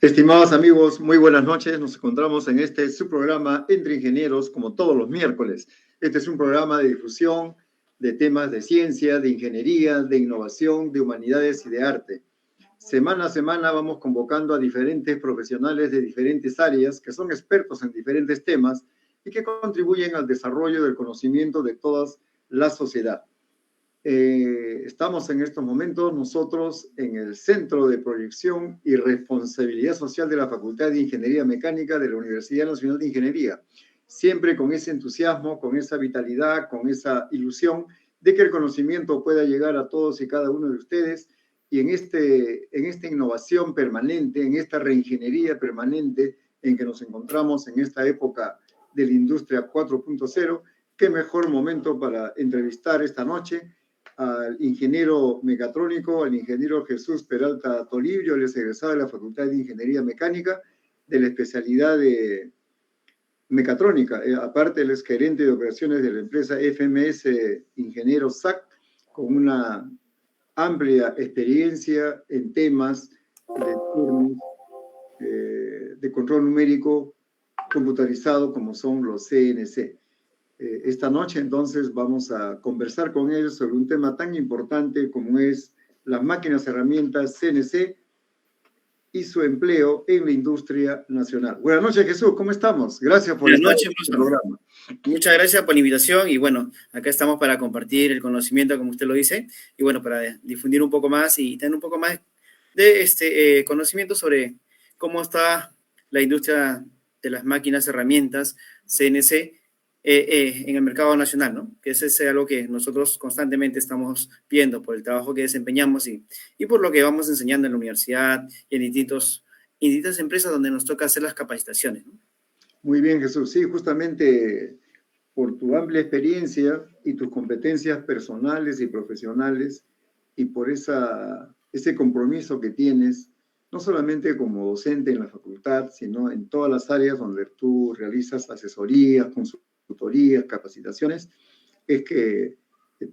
Estimados amigos, muy buenas noches. Nos encontramos en su programa Entre Ingenieros, como todos los miércoles. Este es un programa de difusión de temas de ciencia, de ingeniería, de innovación, de humanidades y de arte. Semana a semana vamos convocando a diferentes profesionales de diferentes áreas que son expertos en diferentes temas y que contribuyen al desarrollo del conocimiento de toda la sociedad. Estamos en estos momentos nosotros en el Centro de Proyección y Responsabilidad Social de la Facultad de Ingeniería Mecánica de la Universidad Nacional de Ingeniería, siempre con ese entusiasmo, con esa vitalidad, con esa ilusión de que el conocimiento pueda llegar a todos y cada uno de ustedes, y en esta innovación permanente, en esta reingeniería permanente en que nos encontramos en esta época de la industria 4.0, qué mejor momento para entrevistar esta noche al ingeniero mecatrónico, al ingeniero Jesús Peralta Tolibio. Él es egresado de la Facultad de Ingeniería Mecánica, de la especialidad de mecatrónica. Aparte, él es gerente de operaciones de la empresa FMS Ingeniero SAC, con una amplia experiencia en temas de control numérico computarizado, como son los CNC. Esta noche entonces vamos a conversar con él sobre un tema tan importante como es las máquinas herramientas CNC y su empleo en la industria nacional. Buenas noches, Jesús, ¿cómo estamos? Gracias por estar en este programa. Muchas gracias por la invitación y bueno, acá estamos para compartir el conocimiento, como usted lo dice, y bueno, para difundir un poco más y tener un poco más de conocimiento sobre cómo está la industria de las máquinas herramientas CNC en el mercado nacional, ¿no? Que ese es algo que nosotros constantemente estamos viendo por el trabajo que desempeñamos y por lo que vamos enseñando en la universidad y en distintas empresas donde nos toca hacer las capacitaciones, ¿no? Muy bien, Jesús. Sí, justamente por tu amplia experiencia y tus competencias personales y profesionales y por ese compromiso que tienes, no solamente como docente en la facultad, sino en todas las áreas donde tú realizas asesorías, consultorías, capacitaciones, es que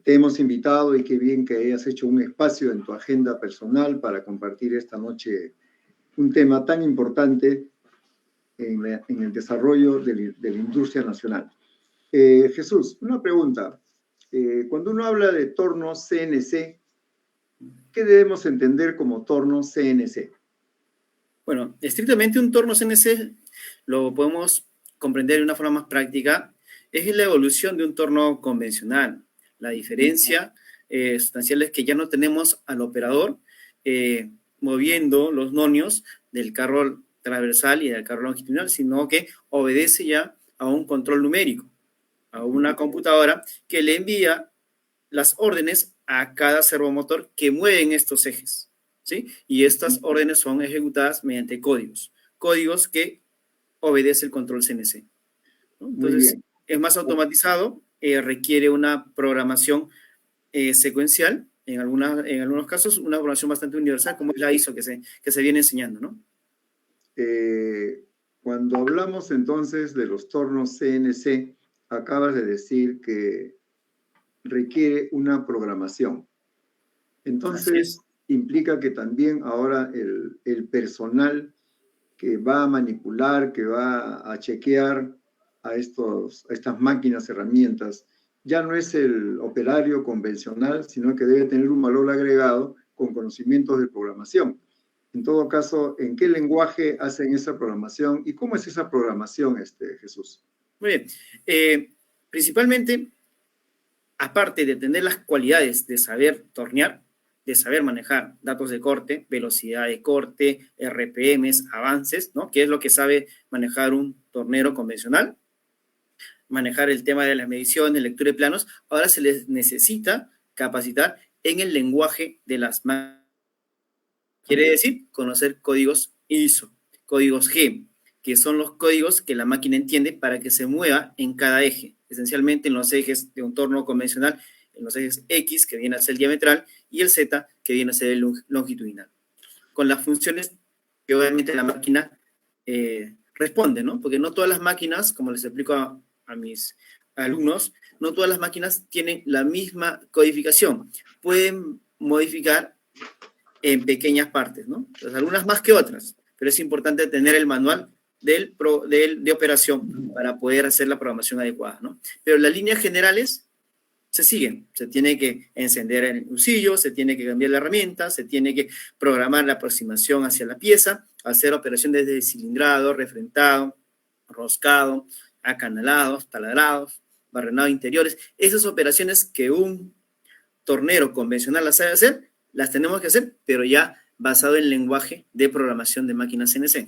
te hemos invitado y qué bien que hayas hecho un espacio en tu agenda personal para compartir esta noche un tema tan importante en el desarrollo de la industria nacional. Jesús, una pregunta. Cuando uno habla de tornos CNC, ¿qué debemos entender como tornos CNC? Bueno, estrictamente un torno CNC lo podemos comprender de una forma más práctica. Es la evolución de un torno convencional. La diferencia sustancial es que ya no tenemos al operador moviendo los nonios del carro transversal y del carro longitudinal, sino que obedece ya a un control numérico, a una computadora que le envía las órdenes a cada servomotor que mueven estos ejes, ¿sí? Y estas órdenes son ejecutadas mediante códigos que obedece el control CNC, ¿no? Entonces, es más automatizado, requiere una programación secuencial, en algunos casos una programación bastante universal, como es la ISO que se viene enseñando, ¿no? Cuando hablamos entonces de los tornos CNC, acabas de decir que requiere una programación. Entonces, implica que también ahora el personal que va a manipular, que va a chequear a estas máquinas, herramientas, ya no es el operario convencional, sino que debe tener un valor agregado con conocimientos de programación. En todo caso, ¿en qué lenguaje hacen esa programación y cómo es esa programación, Jesús? Muy bien. Principalmente, aparte de tener las cualidades de saber tornear, de saber manejar datos de corte, velocidad de corte, RPMs, avances, ¿no? Que es lo que sabe manejar un tornero convencional, manejar el tema de las mediciones, lectura de planos. Ahora se les necesita capacitar en el lenguaje de las máquinas. Quiere decir conocer códigos ISO, códigos G, que son los códigos que la máquina entiende para que se mueva en cada eje, esencialmente en los ejes de un torno convencional, en los ejes X, que viene a ser el diametral, y el Z, que viene a ser el longitudinal. Con las funciones que obviamente la máquina responde, ¿no? Porque no todas las máquinas, como les explico a mis alumnos, no todas las máquinas tienen la misma codificación. Pueden modificar en pequeñas partes, ¿no? Entonces, algunas más que otras, pero es importante tener el manual de operación para poder hacer la programación adecuada, ¿no? Pero las líneas generales se siguen. Se tiene que encender el usillo, se tiene que cambiar la herramienta, se tiene que programar la aproximación hacia la pieza, hacer operaciones de cilindrado, refrentado, roscado, acanalados, taladrados, barrenado interiores. Esas operaciones que un tornero convencional las sabe hacer, las tenemos que hacer, pero ya basado en lenguaje de programación de máquinas CNC.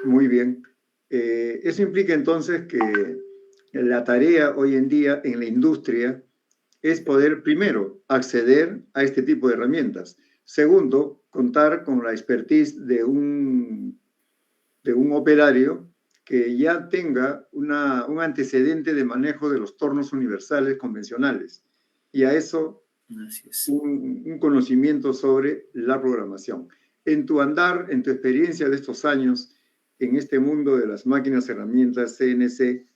Muy bien. Eso implica entonces que la tarea hoy en día en la industria es poder, primero, acceder a este tipo de herramientas. Segundo, contar con la expertise de un operario que ya tenga un antecedente de manejo de los tornos universales convencionales. Y a eso, un conocimiento sobre la programación. En tu andar, en tu experiencia de estos años, en este mundo de las máquinas, herramientas, CNC,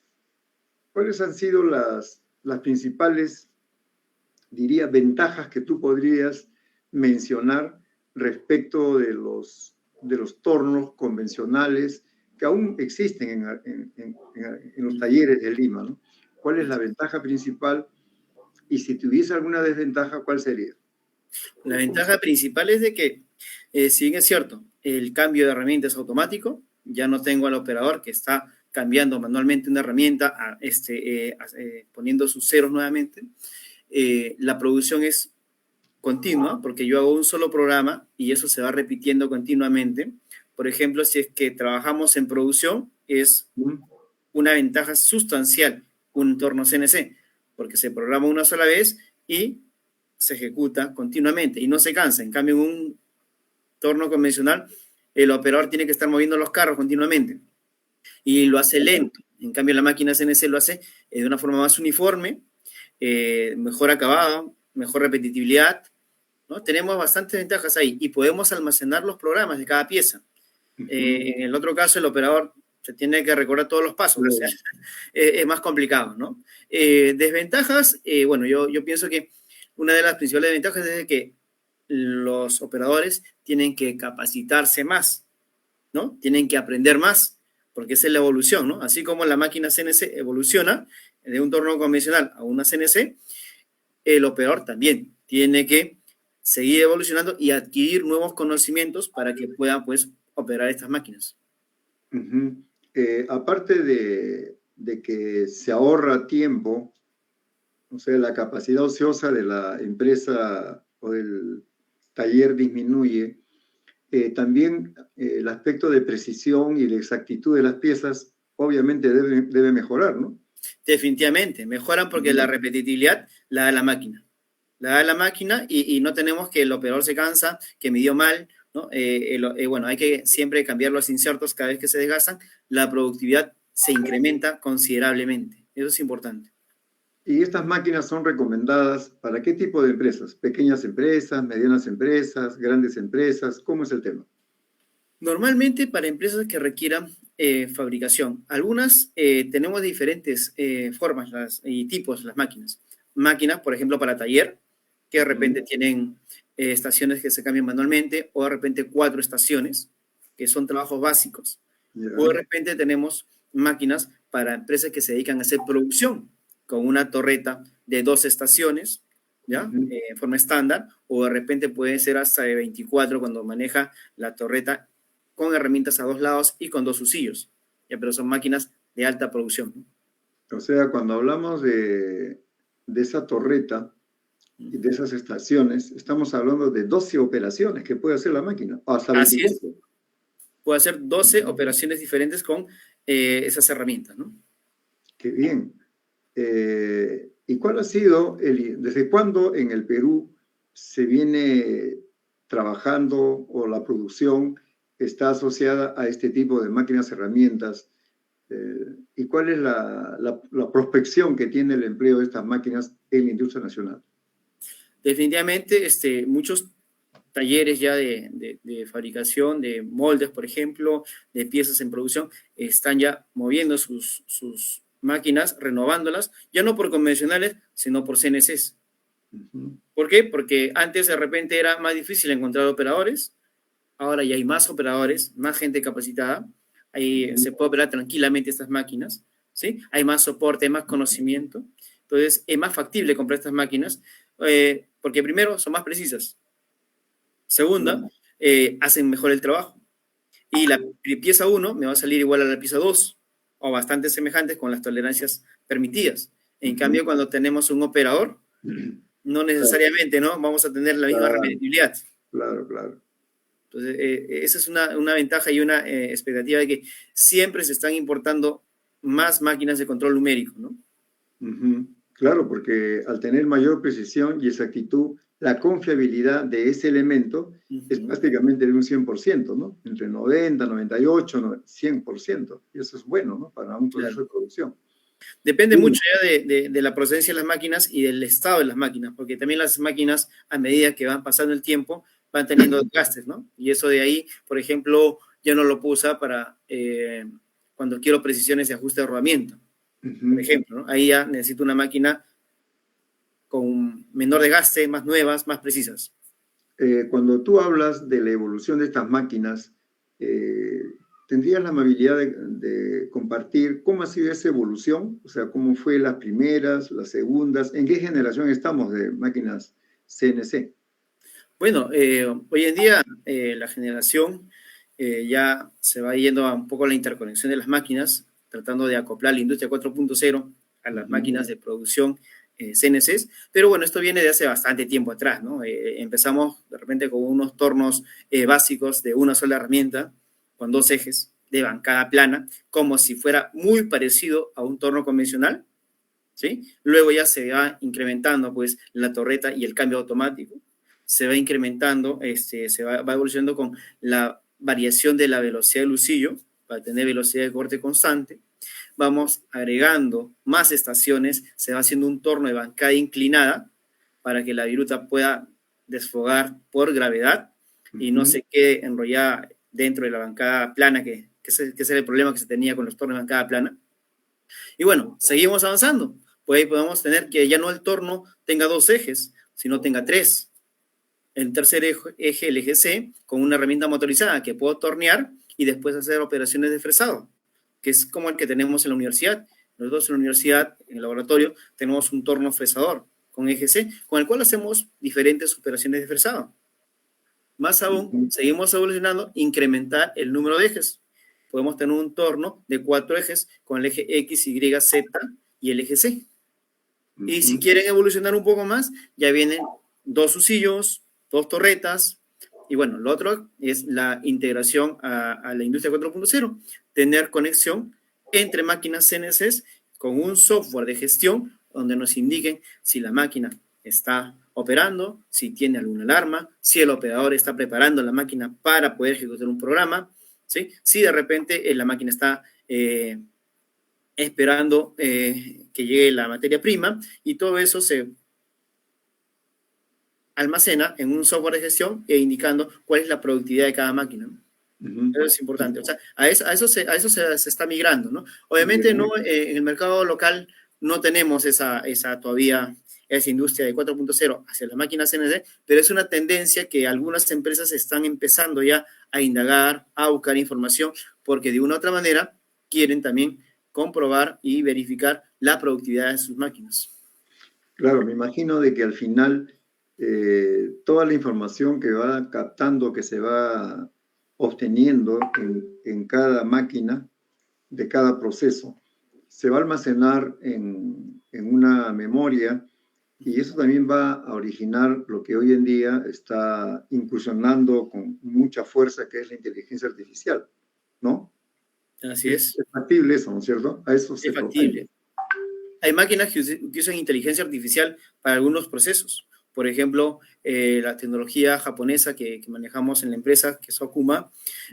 ¿cuáles han sido las principales, diría, ventajas que tú podrías mencionar respecto de los tornos convencionales que aún existen en los talleres de Lima, ¿no? ¿Cuál es la ventaja principal? Y si tuviese alguna desventaja, ¿cuál sería? La ventaja principal es de que, si bien es cierto, el cambio de herramienta es automático, ya no tengo al operador que está cambiando manualmente una herramienta, poniendo sus ceros nuevamente. La producción es continua, porque yo hago un solo programa y eso se va repitiendo continuamente. Por ejemplo, si es que trabajamos en producción, es una ventaja sustancial un entorno CNC, porque se programa una sola vez y se ejecuta continuamente y no se cansa. En cambio, en un entorno convencional, el operador tiene que estar moviendo los carros continuamente y lo hace lento. En cambio, la máquina CNC lo hace de una forma más uniforme, mejor acabado, mejor repetitividad, ¿no? Tenemos bastantes ventajas ahí y podemos almacenar los programas de cada pieza. En el otro caso, el operador se tiene que recordar todos los pasos, o sea, es más complicado, ¿no? Desventajas, bueno, yo pienso que una de las principales ventajas es que los operadores tienen que capacitarse más, ¿no? Tienen que aprender más, porque esa es la evolución, ¿no? Así como la máquina CNC evoluciona de un torno convencional a una CNC, el operador también tiene que seguir evolucionando y adquirir nuevos conocimientos para que pueda, pues, operar estas máquinas. Aparte de que se ahorra tiempo, o sea, la capacidad ociosa de la empresa o del taller disminuye, también el aspecto de precisión y de exactitud de las piezas obviamente debe mejorar, ¿no? Definitivamente, mejoran porque la repetitividad la da la máquina. La da la máquina y no tenemos que el operador se cansa, que midió mal, ¿no? Bueno, hay que siempre cambiar los insertos cada vez que se desgastan. La productividad se incrementa considerablemente. Eso es importante. ¿Y estas máquinas son recomendadas para qué tipo de empresas? ¿Pequeñas empresas, medianas empresas, grandes empresas? ¿Cómo es el tema? Normalmente para empresas que requieran fabricación. Algunas tenemos diferentes formas y tipos las máquinas. Máquinas, por ejemplo, para taller, que de repente tienen estaciones que se cambian manualmente, o de repente 4 estaciones, que son trabajos básicos. O de repente tenemos máquinas para empresas que se dedican a hacer producción, con una torreta de 2 estaciones, ¿ya? En forma estándar, o de repente puede ser hasta de 24 cuando maneja la torreta con herramientas a 2 lados y con 2 usillos, ¿ya? Pero son máquinas de alta producción, ¿no? O sea, cuando hablamos de esa torreta y de esas estaciones, estamos hablando de 12 operaciones que puede hacer la máquina, hasta 24. Así es. Puede hacer 12 operaciones diferentes con esas herramientas, ¿no? Qué bien. ¿Y cuál ha sido, desde cuándo en el Perú se viene trabajando o la producción está asociada a este tipo de máquinas, herramientas? ¿Y cuál es la prospección que tiene el empleo de estas máquinas en la industria nacional? Definitivamente, muchos talleres ya de fabricación de moldes, por ejemplo, de piezas en producción, están ya moviendo sus máquinas, renovándolas, ya no por convencionales, sino por CNCs. ¿Por qué? Porque antes de repente era más difícil encontrar operadores, ahora ya hay más operadores, más gente capacitada, ahí se puede operar tranquilamente estas máquinas, ¿sí? Hay más soporte, más conocimiento, entonces es más factible comprar estas máquinas, porque primero son más precisas, segunda, hacen mejor el trabajo, y la pieza uno me va a salir igual a la pieza 2 o bastante semejantes con las tolerancias permitidas. En cambio, cuando tenemos un operador, no necesariamente, ¿no? Vamos a tener la misma Claro, repetibilidad. claro, claro. Entonces, esa es una ventaja y una expectativa de que siempre se están importando más máquinas de control numérico, ¿no? Claro, porque al tener mayor precisión y exactitud, la confiabilidad de ese elemento es prácticamente de un 100%, ¿no? Entre 90, 98, 100%. Y eso es bueno, ¿no? Para un proceso Claro. de producción. Depende mucho ya de la procedencia de las máquinas y del estado de las máquinas, porque también las máquinas, a medida que van pasando el tiempo, van teniendo desgastes, ¿no? Y eso de ahí, por ejemplo, ya no lo puedo usar para cuando quiero precisiones de ajuste de rodamiento, por ejemplo, ¿no? Ahí ya necesito una máquina con menor desgaste, más nuevas, más precisas. Cuando tú hablas de la evolución de estas máquinas, ¿tendrías la amabilidad de compartir cómo ha sido esa evolución? O sea, ¿cómo fue las primeras, las segundas? ¿En qué generación estamos de máquinas CNC? Bueno, hoy en día la generación ya se va yendo a un poco la interconexión de las máquinas, tratando de acoplar la industria 4.0 a las máquinas de producción CNCs, pero bueno, esto viene de hace bastante tiempo atrás, ¿no? Empezamos de repente con unos tornos básicos de una sola herramienta, con 2 ejes de bancada plana, como si fuera muy parecido a un torno convencional, ¿sí? Luego ya se va incrementando pues la torreta y el cambio automático, se va incrementando, va evolucionando con la variación de la velocidad del lucillo para tener velocidad de corte constante. Vamos agregando más estaciones, se va haciendo un torno de bancada inclinada para que la viruta pueda desfogar por gravedad y no se quede enrollada dentro de la bancada plana, que ese era el problema que se tenía con los tornos de bancada plana. Y bueno, seguimos avanzando. Pues ahí podemos tener que ya no el torno tenga 2 ejes, sino tenga 3. El tercer eje, el eje C, con una herramienta motorizada que puedo tornear y después hacer operaciones de fresado, que es como el que tenemos en la universidad. Nosotros en la universidad, en el laboratorio, tenemos un torno fresador con eje C, con el cual hacemos diferentes operaciones de fresado. Más aún, seguimos evolucionando, incrementar el número de ejes. Podemos tener un torno de 4 ejes con el eje X, Y, Z y el eje C. Y si quieren evolucionar un poco más, ya vienen 2 husillos, 2 torretas. Y bueno, lo otro es la integración a la industria 4.0, tener conexión entre máquinas CNCs con un software de gestión donde nos indiquen si la máquina está operando, si tiene alguna alarma, si el operador está preparando la máquina para poder ejecutar un programa, ¿sí? Si de repente la máquina está esperando que llegue la materia prima y todo eso se almacena en un software de gestión e indicando cuál es la productividad de cada máquina. Eso es importante. O sea, a eso se está migrando, ¿no? Obviamente no, en el mercado local no tenemos todavía esa industria de 4.0 hacia las máquinas CNC, pero es una tendencia que algunas empresas están empezando ya a indagar, a buscar información, porque de una u otra manera quieren también comprobar y verificar la productividad de sus máquinas. Claro, me imagino de que al final toda la información que va captando, que se va obteniendo en cada máquina, de cada proceso, se va a almacenar en una memoria y eso también va a originar lo que hoy en día está incursionando con mucha fuerza, que es la inteligencia artificial, ¿no? Así es. Es factible eso, ¿no es cierto? A eso se Es factible. Hay máquinas que usan inteligencia artificial para algunos procesos. Por ejemplo, la tecnología japonesa que manejamos en la empresa, que es Okuma,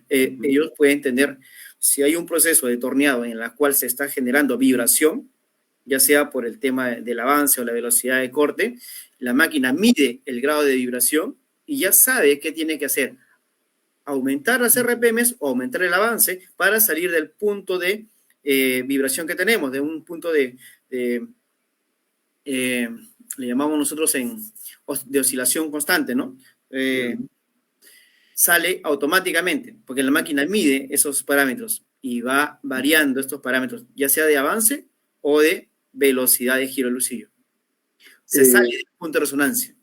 ellos pueden tener, si hay un proceso de torneado en el cual se está generando vibración, ya sea por el tema del avance o la velocidad de corte, la máquina mide el grado de vibración y ya sabe qué tiene que hacer. Aumentar las RPMs o aumentar el avance para salir del punto de vibración que tenemos, de un punto le llamamos nosotros de oscilación constante, ¿no? sale automáticamente, porque la máquina mide esos parámetros y va variando estos parámetros, ya sea de avance o de velocidad de giro del lucillo. Se sale del punto de resonancia.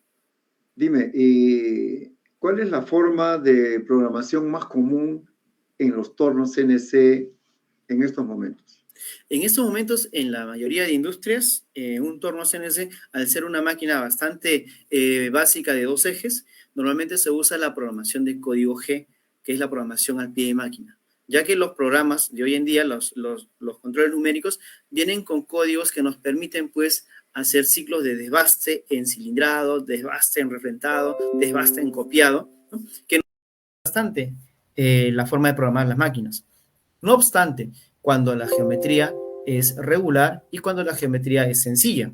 Dime, ¿y cuál es la forma de programación más común en los tornos CNC en estos momentos? En estos momentos, en la mayoría de industrias, un torno CNC, al ser una máquina bastante básica de 2 ejes, normalmente se usa la programación de código G, que es la programación al pie de máquina, ya que los programas de hoy en día, los controles numéricos, vienen con códigos que nos permiten, pues, hacer ciclos de desbaste en cilindrado, desbaste en refrentado, desbaste en copiado, ¿no? Que nos bastante la forma de programar las máquinas. No obstante, cuando la geometría es regular y cuando la geometría es sencilla.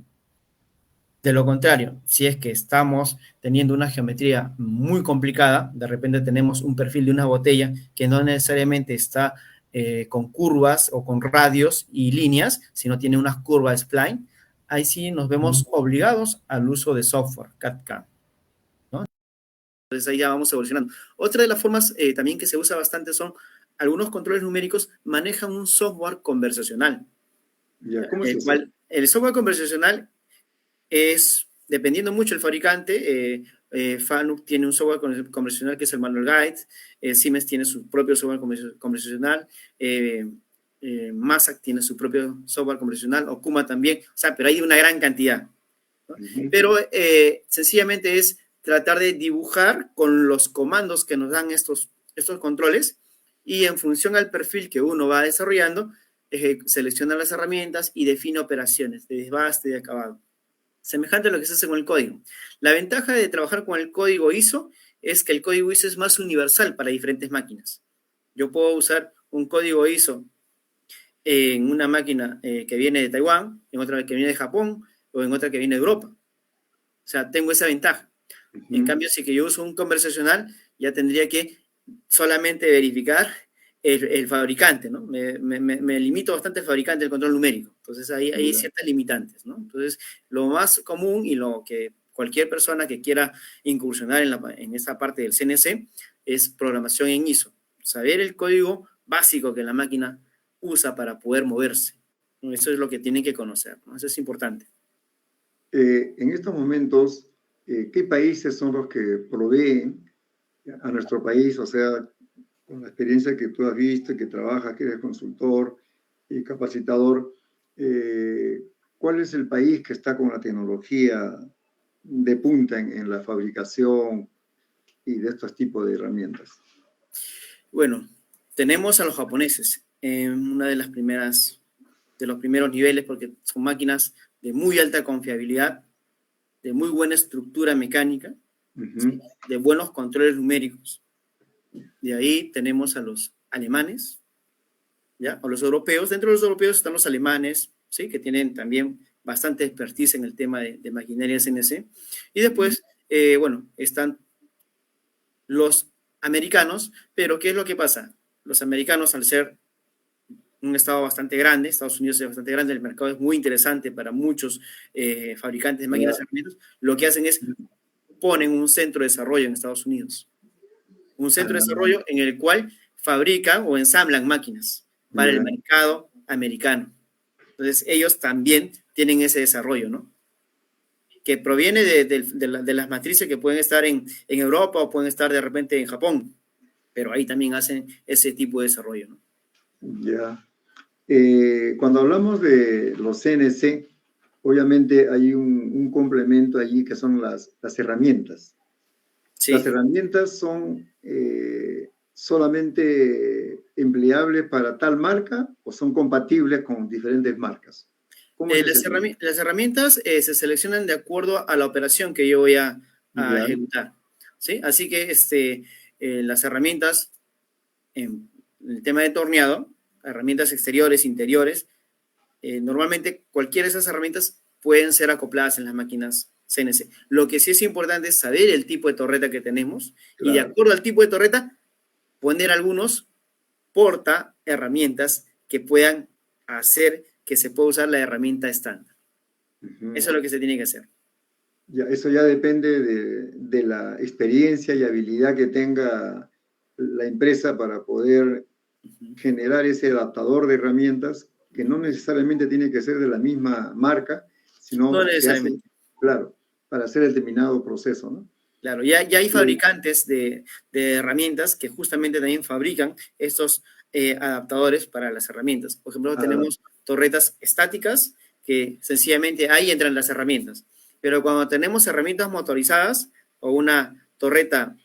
De lo contrario, si es que estamos teniendo una geometría muy complicada, de repente tenemos un perfil de una botella que no necesariamente está con curvas o con radios y líneas, sino tiene unas curvas spline, ahí sí nos vemos obligados al uso de software, CAD/CAM, ¿no? Entonces ahí ya vamos evolucionando. Otra de las formas también que se usa bastante son algunos controles numéricos manejan un software conversacional. Ya, ¿cómo es eso? El software conversacional es, dependiendo mucho del fabricante, Fanuc tiene un software conversacional que es el Manual Guide, Siemens tiene su propio software conversacional, Mazak tiene su propio software conversacional, Okuma también, o sea, pero hay una gran cantidad, ¿no? Pero sencillamente es tratar de dibujar con los comandos que nos dan estos controles y en función al perfil que uno va desarrollando, selecciona las herramientas y define operaciones de desbaste, de acabado. Semejante a lo que se hace con el código. La ventaja de trabajar con el código ISO es que el código ISO es más universal para diferentes máquinas. Yo puedo usar un código ISO en una máquina que viene de Taiwán, en otra que viene de Japón o en otra que viene de Europa. O sea, tengo esa ventaja. En cambio, si que yo uso un conversacional, ya tendría que solamente verificar el fabricante, ¿no? Me limito bastante al fabricante del control numérico. Entonces, ahí hay ciertas limitantes, ¿no? Entonces, lo más común y lo que cualquier persona que quiera incursionar en esa parte del CNC es programación en ISO. Saber el código básico que la máquina usa para poder moverse. Eso es lo que tienen que conocer, ¿no? Eso es importante. En estos momentos, ¿qué países son los que proveen a nuestro país? O sea, con la experiencia que tú has visto, que trabajas, que eres consultor y capacitador, ¿cuál es el país que está con la tecnología de punta en la fabricación y de estos tipos de herramientas? Bueno, tenemos a los japoneses en una de los primeros niveles porque son máquinas de muy alta confiabilidad, de muy buena estructura mecánica, ¿sí? De buenos controles numéricos. De ahí tenemos a los alemanes, ¿ya? O los europeos. Dentro de los europeos están los alemanes, ¿sí? Que tienen también bastante expertise en el tema de maquinaria CNC. Y después, bueno, están los americanos, pero ¿qué es lo que pasa? Los americanos, al ser un estado bastante grande, Estados Unidos es bastante grande, el mercado es muy interesante para muchos fabricantes de máquinas y herramientas, lo que hacen es ponen un centro de desarrollo en Estados Unidos. Un centro de desarrollo en el cual fabrican o ensamblan máquinas para el mercado americano. Entonces, ellos también tienen ese desarrollo, ¿no? Que proviene de las matrices que pueden estar en Europa o pueden estar de repente en Japón, pero ahí también hacen ese tipo de desarrollo, ¿no? Ya. Cuando hablamos de los CNC, obviamente hay un complemento allí que son las herramientas. Sí. ¿Las herramientas son solamente empleables para tal marca o son compatibles con diferentes marcas? Las herramientas se seleccionan de acuerdo a la operación que yo voy a ejecutar, ¿sí? Así que las herramientas, en el tema de torneado, herramientas exteriores, interiores, normalmente cualquiera de esas herramientas pueden ser acopladas en las máquinas CNC. Lo que sí es importante es saber el tipo de torreta que tenemos y de acuerdo al tipo de torreta poner algunos porta herramientas que puedan hacer que se pueda usar la herramienta estándar. Eso es lo que se tiene que hacer. Ya, eso ya depende de la experiencia y habilidad que tenga la empresa para poder Ujú. generar ese adaptador de herramientas que no necesariamente tiene que ser de la misma marca, No sino se hace, necesariamente. claro, para hacer el determinado proceso, ¿no? Claro, ya hay Eh, fabricantes de herramientas que justamente también fabrican estos adaptadores para las herramientas. Por ejemplo, ah, tenemos torretas estáticas que sencillamente ahí entran las herramientas. Pero cuando tenemos herramientas motorizadas o una torreta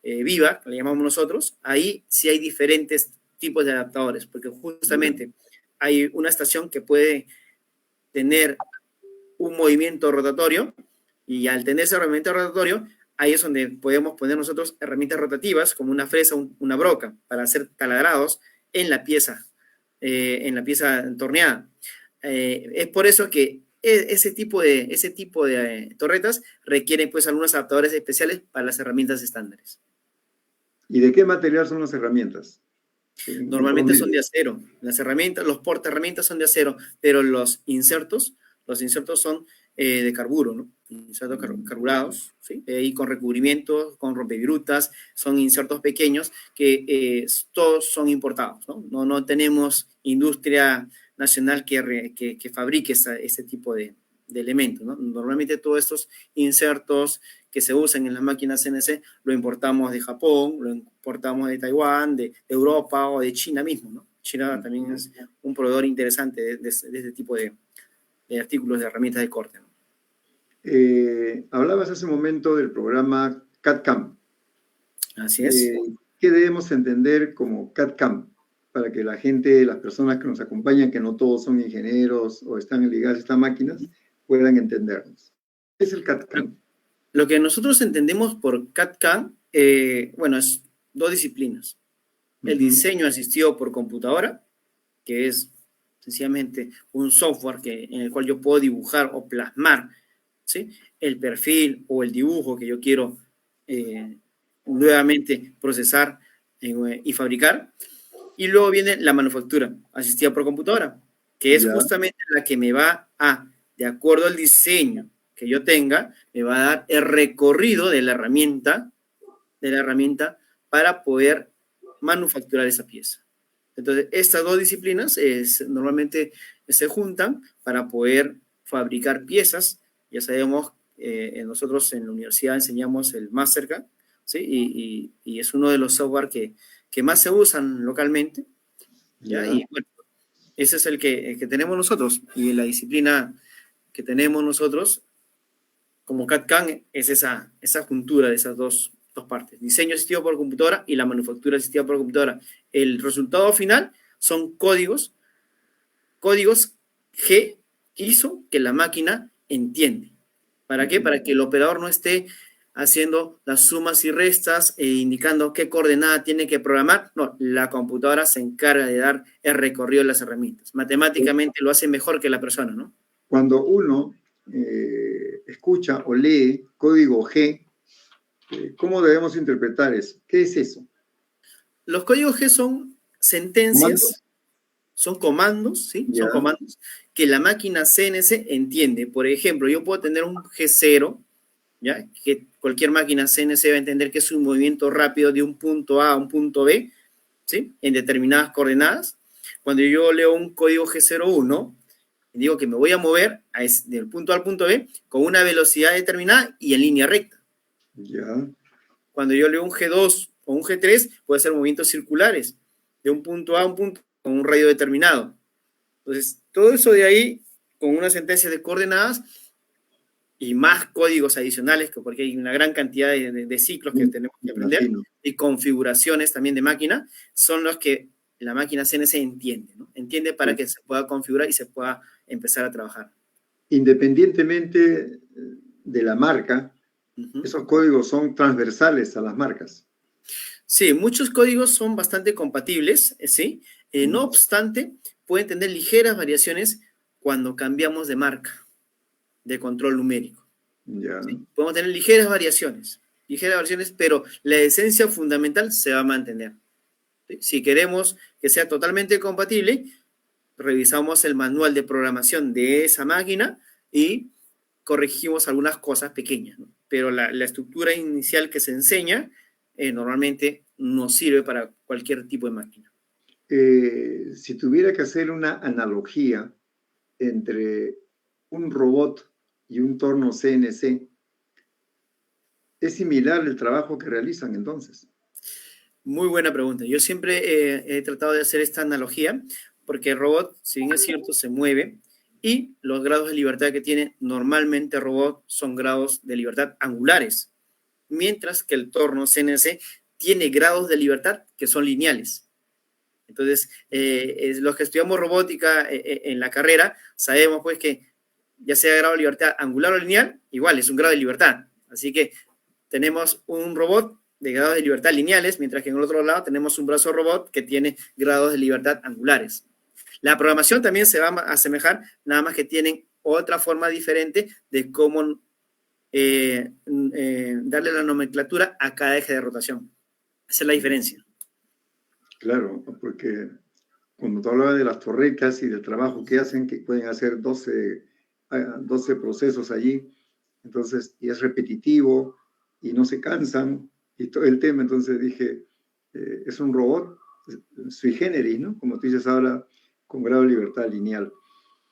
viva, que le llamamos nosotros, ahí sí hay diferentes tipos de adaptadores, porque ya. justamente hay una estación que puede tener un movimiento rotatorio y al tener ese movimiento rotatorio, ahí es donde podemos poner nosotros herramientas rotativas como una fresa, una broca, para hacer taladrados en la pieza torneada. Es por eso que ese tipo de torretas requieren pues algunos adaptadores especiales para las herramientas estándares. ¿Y de qué material son las herramientas en Normalmente son promedio? de acero. Las herramientas, los porta herramientas son de acero, pero los insertos son de carburo, ¿no? Insertos carburados, ¿sí? Y con recubrimiento, con rompevirutas, son insertos pequeños que todos son importados, ¿no? No tenemos industria nacional que fabrique este tipo de elementos, ¿no? Normalmente todos estos insertos que se usan en las máquinas CNC lo importamos de Japón, lo importamos de Taiwán, de Europa o de China mismo, ¿no? China también es un proveedor interesante de este tipo de artículos, de herramientas de corte, ¿no? Hablabas hace un momento del programa CAD-CAM. Así es. ¿Qué debemos entender como CAD-CAM? Para que la gente, las personas que nos acompañan, que no todos son ingenieros o están ligados a estas máquinas, puedan entendernos. ¿Qué es el CAD-CAM? Lo que nosotros entendemos por CAD-CAM, bueno, es dos disciplinas. El Ujú. diseño asistido por computadora, que es sencillamente un software en el cual yo puedo dibujar o plasmar, ¿sí? El perfil o el dibujo que yo quiero eh, nuevamente procesar y fabricar. Y luego viene la manufactura asistida por computadora, que es Ya, justamente la que me va a, de acuerdo al diseño que yo tenga, me va a dar el recorrido de la herramienta para poder manufacturar esa pieza. Entonces, estas dos disciplinas normalmente se juntan para poder fabricar piezas. Ya sabemos, nosotros en la universidad enseñamos el Mastercard, ¿sí? Y es uno de los software que más se usan localmente, ¿ya? ya. Y bueno, ese es el que tenemos nosotros. Y la disciplina que tenemos nosotros como CAD-CAM es esa juntura de esas dos partes. Diseño asistido por computadora y la manufactura asistida por computadora. El resultado final son códigos G ISO que la máquina entiende. ¿Para qué? Ujú. Para que el operador no esté haciendo las sumas y restas e indicando qué coordenada tiene que programar. No, la computadora se encarga de dar el recorrido de las herramientas. Matemáticamente lo hace mejor que la persona, ¿no? Cuando uno escucha o lee código G, ¿cómo debemos interpretar eso? ¿Qué es eso? Los códigos G son sentencias, ¿Comandos? son comandos, ¿sí? Son Ya, comandos que la máquina CNC entiende. Por ejemplo, yo puedo tener un G0, ¿ya? Que cualquier máquina CNC va a entender que es un movimiento rápido de un punto A a un punto B, ¿sí? En determinadas coordenadas. Cuando yo leo un código G01, digo que me voy a mover del punto A al punto B con una velocidad determinada y en línea recta. ya. Cuando yo leo un G2 o un G3, puede ser movimientos circulares, de un punto A a un punto con un radio determinado. Entonces, todo eso de ahí, con una sentencia de coordenadas y más códigos adicionales, porque hay una gran cantidad de ciclos que tenemos Me que aprender, imagino. y configuraciones también de máquina, son los que la máquina CNC entiende, ¿no? Entiende para que se pueda configurar y se pueda empezar a trabajar. Independientemente de la marca, Uh -huh. esos códigos son transversales a las marcas. Sí, muchos códigos son bastante compatibles, ¿sí? No obstante, pueden tener ligeras variaciones cuando cambiamos de marca, de control numérico. Ya. ¿Sí? Podemos tener ligeras variaciones, pero la esencia fundamental se va a mantener. ¿Sí? Si queremos que sea totalmente compatible, revisamos el manual de programación de esa máquina y corregimos algunas cosas pequeñas, ¿no? Pero la estructura inicial que se enseña normalmente nos sirve para cualquier tipo de máquina. Si tuviera que hacer una analogía entre un robot y un torno CNC, ¿es similar el trabajo que realizan entonces? Muy buena pregunta. Yo siempre he tratado de hacer esta analogía porque el robot, si bien es cierto, se mueve y los grados de libertad que tiene normalmente el robot son grados de libertad angulares, mientras que el torno CNC tiene grados de libertad que son lineales. Entonces, los que estudiamos robótica en la carrera, sabemos pues que ya sea grado de libertad angular o lineal, igual es un grado de libertad. Así que tenemos un robot de grados de libertad lineales, mientras que en el otro lado tenemos un brazo robot que tiene grados de libertad angulares. La programación también se va a asemejar, nada más que tienen otra forma diferente de cómo darle la nomenclatura a cada eje de rotación. Esa es la diferencia. Claro, porque cuando tú hablabas de las torrecas y del trabajo que hacen, que pueden hacer 12 procesos allí, entonces, y es repetitivo y no se cansan y todo el tema, entonces dije, es un robot sui generis, ¿no? Como tú dices ahora, con grado de libertad lineal.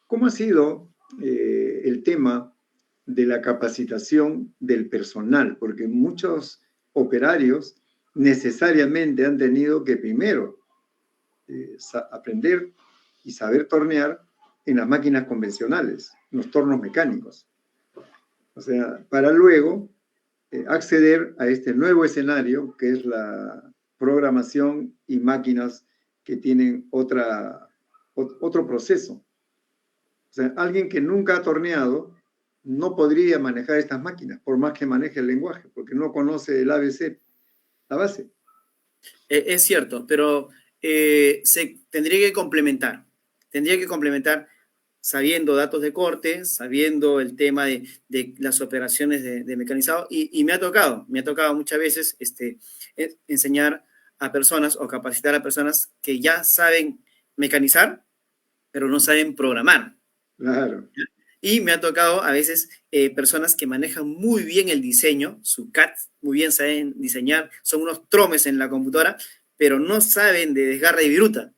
¿Cómo ha sido el tema de la capacitación del personal? Porque muchos operarios necesariamente han tenido que primero aprender y saber tornear en las máquinas convencionales, en los tornos mecánicos. O sea, para luego acceder a este nuevo escenario que es la programación y máquinas que tienen otro proceso. O sea, alguien que nunca ha torneado no podría manejar estas máquinas, por más que maneje el lenguaje, porque no conoce el ABC, la base. Es cierto, pero se tendría que complementar. Tendría que complementar sabiendo datos de corte, sabiendo el tema de las operaciones de mecanizado, y me ha tocado muchas veces enseñar a personas o capacitar a personas que ya saben mecanizar, pero no saben programar. Claro. Y me ha tocado a veces personas que manejan muy bien el diseño, su CAD, muy bien saben diseñar, son unos tromes en la computadora, pero no saben de desgarre y viruta,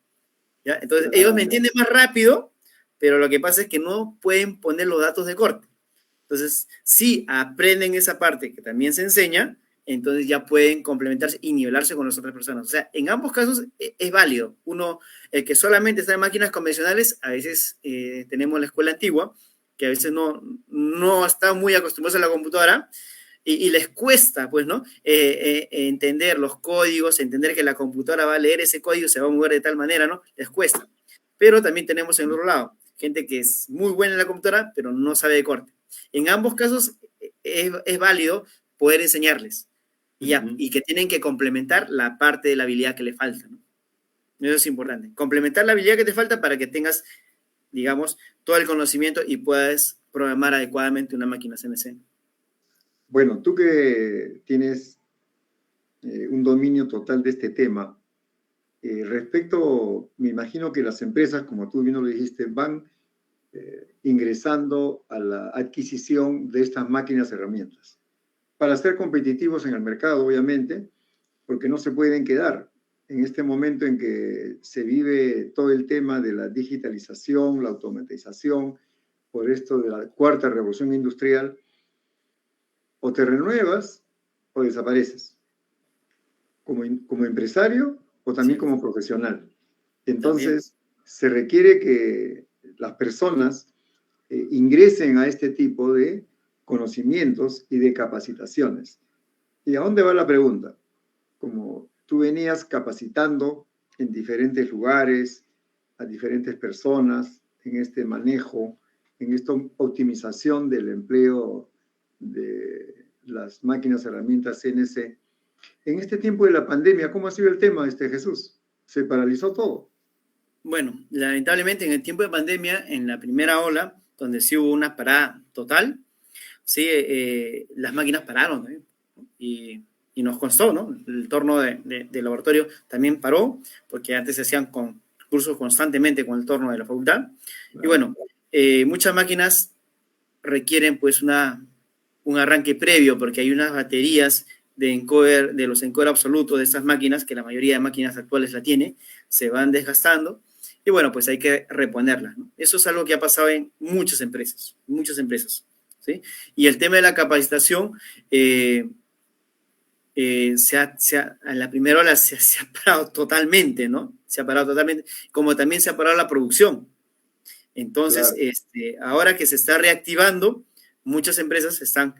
¿ya? Entonces, ellos me entienden más rápido, pero lo que pasa es que no pueden poner los datos de corte. Entonces, si aprenden esa parte que también se enseña, entonces ya pueden complementarse y nivelarse con las otras personas. O sea, en ambos casos es válido. Uno, el que solamente está en máquinas convencionales, a veces tenemos la escuela antigua, que a veces no está muy acostumbrados a la computadora y les cuesta, pues, ¿no? Entender los códigos, entender que la computadora va a leer ese código, se va a mover de tal manera, ¿no? Les cuesta. Pero también tenemos en el otro lado, gente que es muy buena en la computadora, pero no sabe de corte. En ambos casos es válido poder enseñarles y que tienen que complementar la parte de la habilidad que le falta, ¿no? Eso es importante. Complementar la habilidad que te falta para que tengas, digamos, todo el conocimiento y puedas programar adecuadamente una máquina CNC. Bueno, tú que tienes un dominio total de este tema, respecto, me imagino que las empresas, como tú bien lo dijiste, van ingresando a la adquisición de estas máquinas herramientas para ser competitivos en el mercado, obviamente, porque no se pueden quedar en este momento en que se vive todo el tema de la digitalización, la automatización, por esto de la cuarta revolución industrial. O te renuevas o desapareces, como empresario o también como profesional. Entonces, se requiere que las personas ingresen a este tipo de conocimientos y de capacitaciones. ¿Y a dónde va la pregunta? Como tú venías capacitando en diferentes lugares, a diferentes personas, en este manejo, en esta optimización del empleo de las máquinas, herramientas CNC. En este tiempo de la pandemia, ¿cómo ha sido el tema, Jesús? ¿Se paralizó todo? Bueno, lamentablemente en el tiempo de pandemia, en la primera ola, donde sí hubo una parada total, sí, las máquinas pararon, ¿eh? y nos constó, ¿no? El torno de laboratorio también paró, porque antes se hacían cursos constantemente con el torno de la facultad. Y bueno, muchas máquinas requieren pues un arranque previo, porque hay unas baterías de encoder, de los encoder absolutos de estas máquinas, que la mayoría de máquinas actuales la tiene, se van desgastando, y bueno, pues hay que reponerlas, ¿no? Eso es algo que ha pasado en muchas empresas, ¿sí? Y el tema de la capacitación, a la primera hora se ha parado totalmente, ¿no? Se ha parado totalmente, como también se ha parado la producción. Entonces, Claro. ahora que se está reactivando, muchas empresas están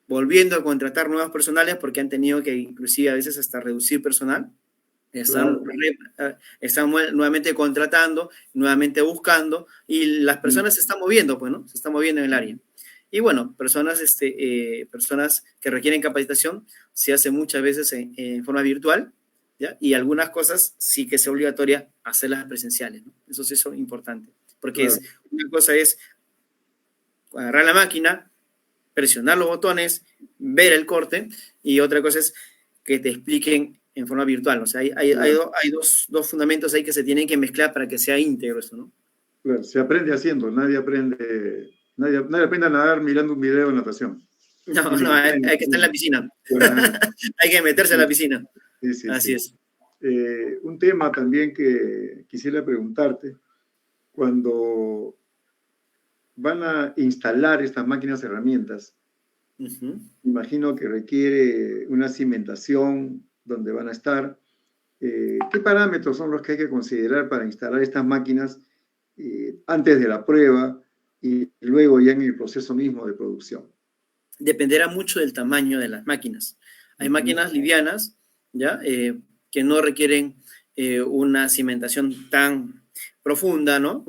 volviendo a contratar nuevos personales porque han tenido que inclusive a veces hasta reducir personal. Están, Claro. están nuevamente contratando, nuevamente buscando, y las personas se están moviendo, pues, ¿no? Se están moviendo en el área. Y bueno, personas que requieren capacitación se hace muchas veces en forma virtual, ¿ya? Y algunas cosas sí que es obligatoria hacerlas presenciales, ¿no? Eso sí es importante, porque Claro. una cosa es agarrar la máquina, presionar los botones, ver el corte, y otra cosa es que te expliquen en forma virtual. O sea, Claro. hay dos fundamentos ahí que se tienen que mezclar para que sea íntegro eso, ¿no? Claro, se aprende haciendo, nadie aprende a nadar mirando un video de natación. No, Tiene no, que estar hay que estar en la piscina. claro. Hay que meterse a la piscina. Sí, sí, Así sí. es. Un tema también que quisiera preguntarte, cuando van a instalar estas máquinas herramientas, Ujú. imagino que requiere una cimentación donde van a estar. ¿Qué parámetros son los que hay que considerar para instalar estas máquinas antes de la prueba y luego ya en el proceso mismo de producción? Dependerá mucho del tamaño de las máquinas. Hay Ujú. máquinas livianas, ¿ya? Que no requieren una cimentación tan profunda, ¿no?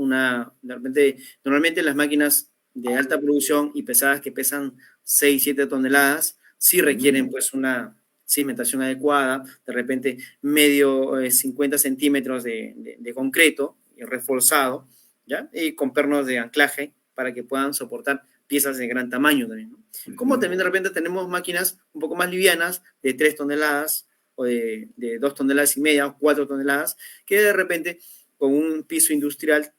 De repente, normalmente las máquinas de alta producción y pesadas que pesan 6 7 toneladas, sí requieren Ujú. pues una cimentación adecuada, de repente medio 50 centímetros de concreto reforzado, ¿ya? Y con pernos de anclaje para que puedan soportar piezas de gran tamaño también, ¿no? Como Ujú. también de repente tenemos máquinas un poco más livianas, de 3 toneladas o de 2 toneladas y media o 4 toneladas, que de repente con un piso industrial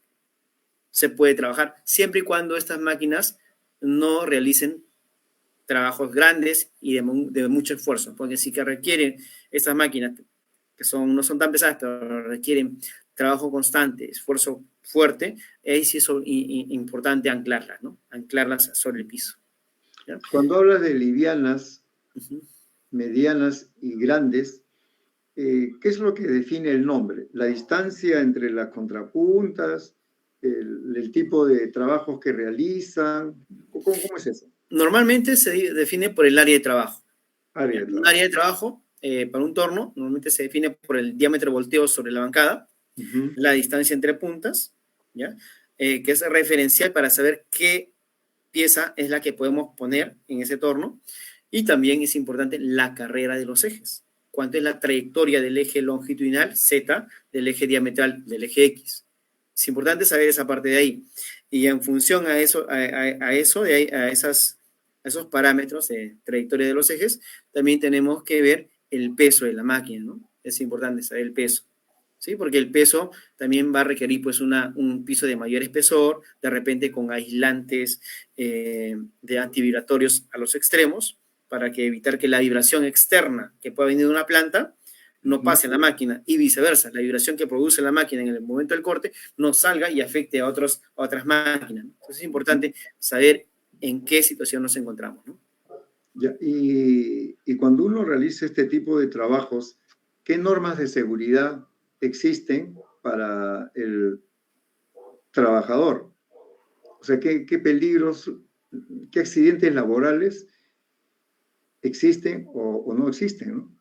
se puede trabajar, siempre y cuando estas máquinas no realicen trabajos grandes y de mucho esfuerzo, porque sí que requieren estas máquinas, que no son tan pesadas, pero requieren trabajo constante, esfuerzo fuerte, ahí sí es importante anclarlas, ¿no? Anclarlas sobre el piso, ¿ya? Cuando hablas de livianas, Uh -huh. medianas y grandes, ¿qué es lo que define el nombre? ¿La distancia entre las contrapuntas? ¿El tipo de trabajos que realizan? ¿Cómo es eso? Normalmente se define por el área de trabajo. Área ¿Ya? de Un trabajo. área de trabajo para un torno normalmente se define por el diámetro volteo sobre la bancada, Ujú. la distancia entre puntas, ¿ya? Que es referencial para saber qué pieza es la que podemos poner en ese torno, y también es importante la carrera de los ejes. ¿Cuánto es la trayectoria del eje longitudinal Z del eje diametral del eje X? Es importante saber esa parte de ahí. Y en función a eso, a esos parámetros de trayectoria de los ejes, también tenemos que ver el peso de la máquina, ¿no? Es importante saber el peso, ¿sí? Porque el peso también va a requerir pues un piso de mayor espesor, de repente con aislantes de antivibratorios a los extremos, para que evitar que la vibración externa que pueda venir de una planta no Ujú. pase en la máquina, y viceversa, la vibración que produce la máquina en el momento del corte no salga y afecte a otras máquinas, ¿no? Entonces es importante saber en qué situación nos encontramos, ¿no? Ya, y cuando uno realiza este tipo de trabajos, ¿qué normas de seguridad existen para el trabajador? O sea, ¿qué peligros, qué accidentes laborales existen o no existen, ¿no?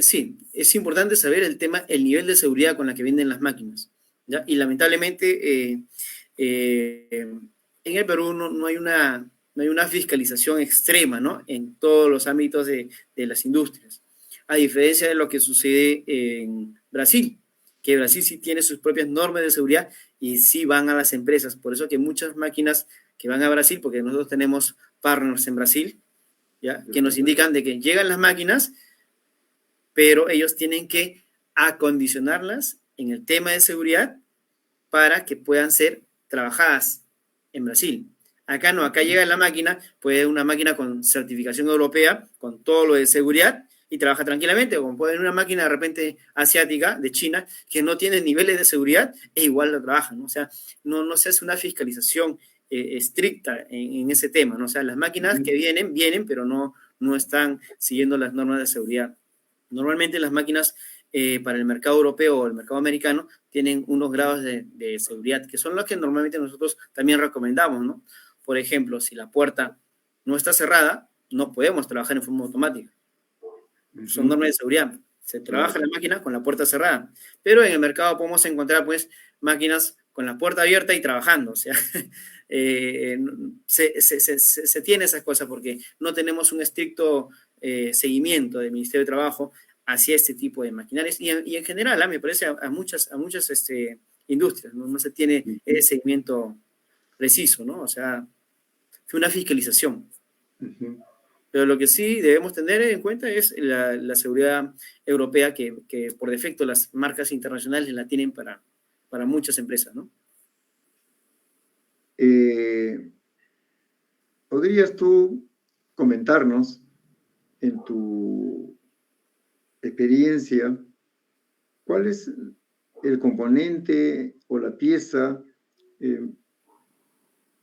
Sí, es importante saber el nivel de seguridad con la que vienen las máquinas, ¿ya? Y lamentablemente en el Perú no hay una fiscalización extrema, ¿no? En todos los ámbitos de las industrias. A diferencia de lo que sucede en Brasil, que Brasil sí tiene sus propias normas de seguridad y sí van a las empresas. Por eso que muchas máquinas que van a Brasil, porque nosotros tenemos partners en Brasil, ¿ya? Que nos indican de que llegan las máquinas, pero ellos tienen que acondicionarlas en el tema de seguridad para que puedan ser trabajadas en Brasil. Acá no, acá llega la máquina, puede una máquina con certificación europea, con todo lo de seguridad, y trabaja tranquilamente, o como puede una máquina de repente asiática, de China, que no tiene niveles de seguridad, e igual lo trabaja, ¿no? O sea, no se hace una fiscalización estricta en ese tema, ¿no? O sea, las máquinas que vienen, pero no están siguiendo las normas de seguridad. Normalmente las máquinas para el mercado europeo o el mercado americano tienen unos grados de seguridad, que son los que normalmente nosotros también recomendamos, ¿no? Por ejemplo, si la puerta no está cerrada, no podemos trabajar en forma automática. Son normas de seguridad. Se trabaja la máquina con la puerta cerrada. Pero en el mercado podemos encontrar, pues, máquinas con la puerta abierta y trabajando. O sea, se tiene esas cosas porque no tenemos un estricto seguimiento del Ministerio de Trabajo hacia este tipo de maquinarias. Y en general, me parece, a muchas industrias, ¿no? No se tiene ese seguimiento preciso, ¿no? O sea, fue una fiscalización. Pero lo que sí debemos tener en cuenta es la seguridad europea que por defecto las marcas internacionales la tienen para muchas empresas, ¿no? ¿Podrías tú comentarnos en tu experiencia cuál es el componente o la pieza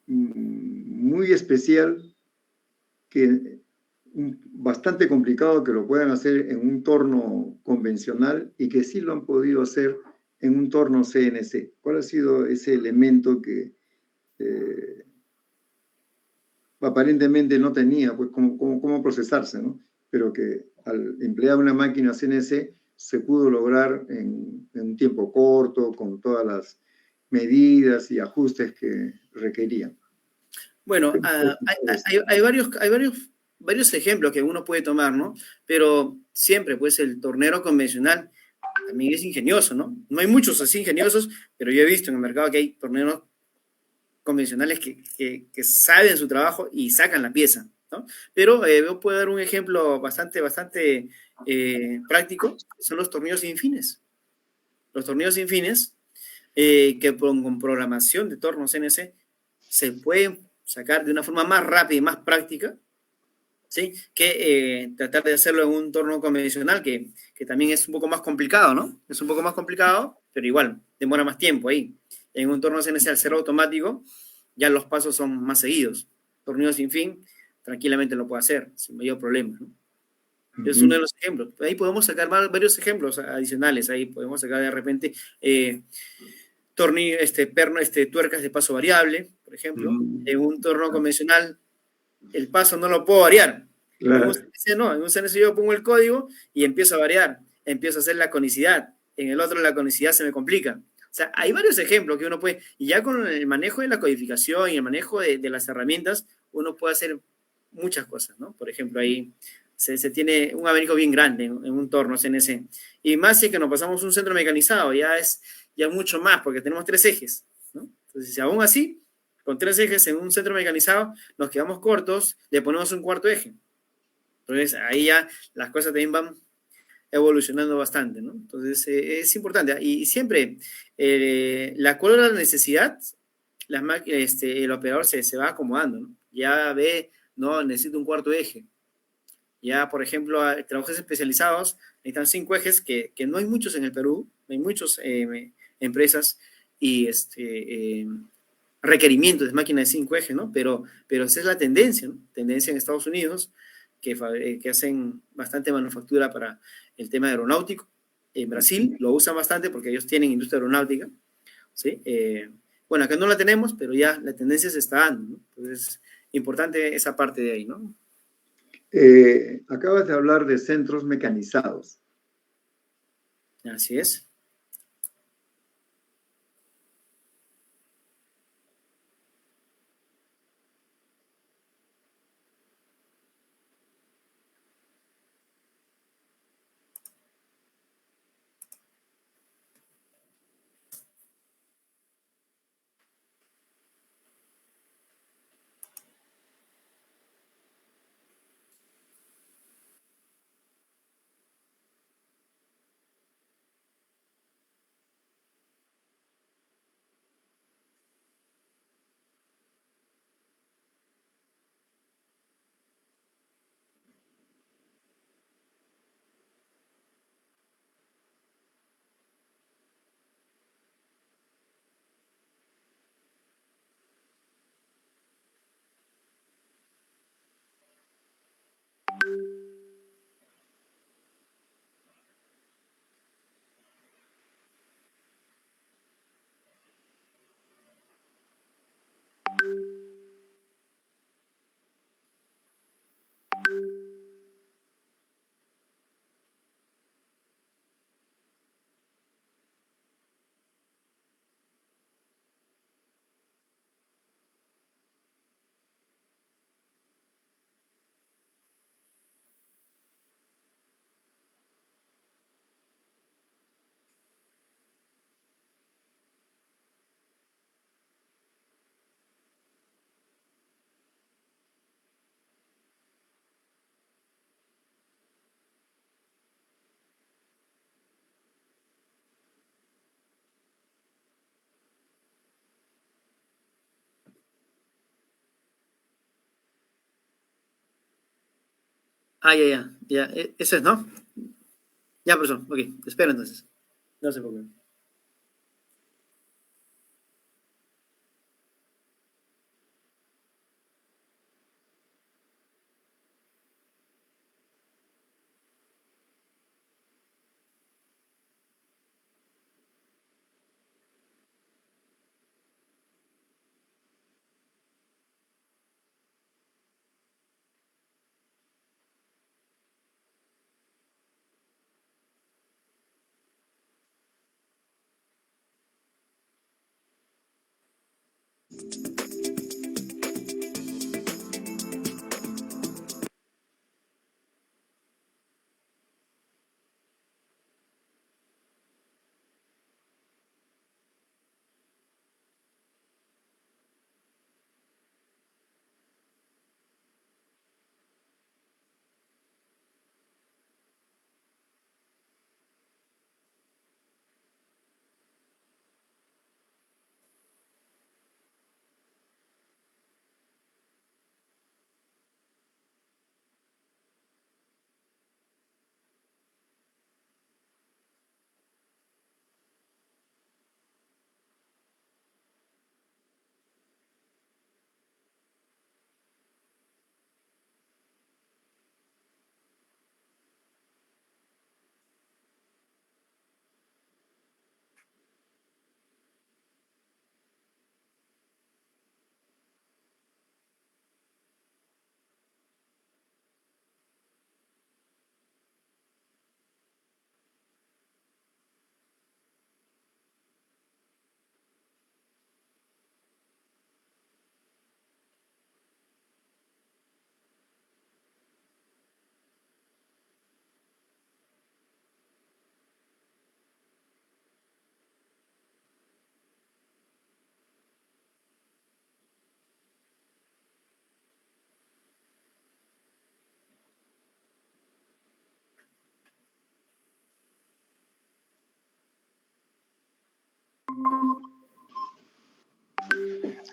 muy especial que bastante complicado que lo puedan hacer en un torno convencional y que sí lo han podido hacer en un torno CNC? ¿Cuál ha sido ese elemento que aparentemente no tenía pues cómo procesarse, ¿no? Pero que al emplear una máquina CNC se pudo lograr en un tiempo corto, con todas las medidas y ajustes que requerían? Bueno, hay varios ejemplos que uno puede tomar, ¿no? Pero siempre, pues, el tornero convencional también es ingenioso, ¿no? No hay muchos así ingeniosos, pero yo he visto en el mercado que hay torneros convencionales que saben su trabajo y sacan la pieza, ¿no? Pero yo puedo dar un ejemplo bastante práctico, son los tornillos sin fines. Los tornillos sin fines, que con programación de torno CNC se pueden sacar de una forma más rápida y más práctica, ¿sí? Que tratar de hacerlo en un torno convencional, que también es un poco más complicado, ¿no? Es un poco más complicado, pero igual, demora más tiempo ahí. En un torno CNC, al ser automático, ya los pasos son más seguidos. Tornillo sin fin, tranquilamente lo puede hacer, sin mayor problema, ¿no? Es uno de los ejemplos. Ahí podemos sacar varios ejemplos adicionales. Ahí podemos sacar de repente tornillo, tuercas de paso variable, por ejemplo. En un torno convencional, el paso no lo puedo variar. Claro. En un CNC no, en un CNC yo pongo el código y empiezo a variar, empiezo a hacer la conicidad. En el otro la conicidad se me complica. O sea, hay varios ejemplos que uno puede, y ya con el manejo de la codificación y el manejo de las herramientas, uno puede hacer muchas cosas, ¿no? Por ejemplo, ahí se tiene un abanico bien grande en un torno CNC. Y más si es que nos pasamos un centro mecanizado, ya es mucho más, porque tenemos 3 ejes, ¿no? Entonces, si aún así, con 3 ejes en un centro mecanizado, nos quedamos cortos, le ponemos un cuarto eje. Entonces, ahí ya las cosas también van evolucionando bastante, ¿no? Entonces, es importante. Y siempre, de acuerdo a la necesidad, el operador se va acomodando, ¿no? Ya ve, no, necesito un cuarto eje. Ya, por ejemplo, trabajos especializados, necesitan 5 ejes, que no hay muchos en el Perú, no hay muchas empresas y requerimientos de máquinas de 5 ejes, ¿no? Pero esa es la tendencia, ¿no? Tendencia en Estados Unidos, que hacen bastante manufactura para el tema aeronáutico. En Brasil lo usan bastante porque ellos tienen industria aeronáutica, ¿sí? Bueno, acá no la tenemos, pero ya la tendencia se está dando, ¿no? Entonces, importante esa parte de ahí, ¿no? Acabas de hablar de centros mecanizados. Así es. Ya. Ese es, ¿no? Ya, profesor. Ok, espera entonces. No se preocupe.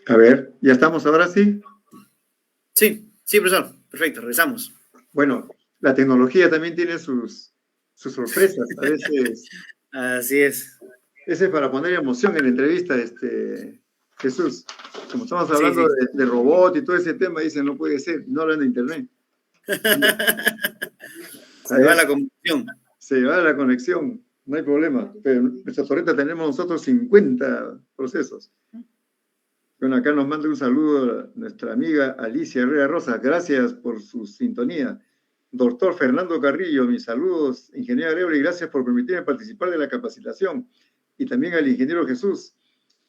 A ver, ¿ya estamos ahora sí? Sí, profesor. Perfecto, regresamos. Bueno, la tecnología también tiene sus sorpresas. A veces, Así es. ese es para poner emoción en la entrevista, Jesús. Como estamos Sí, hablando sí. de robot y todo ese tema, dicen, no puede ser, no hablan de internet. A Se va ver, la comunicación. se va la conexión, no hay problema. Pero en nuestra torreta tenemos nosotros 50 procesos. Bueno, acá nos manda un saludo a nuestra amiga Alicia Herrera Rosa. Gracias por su sintonía. Doctor Fernando Carrillo, mis saludos, ingeniero Arevalo, y gracias por permitirme participar de la capacitación. Y también al ingeniero Jesús.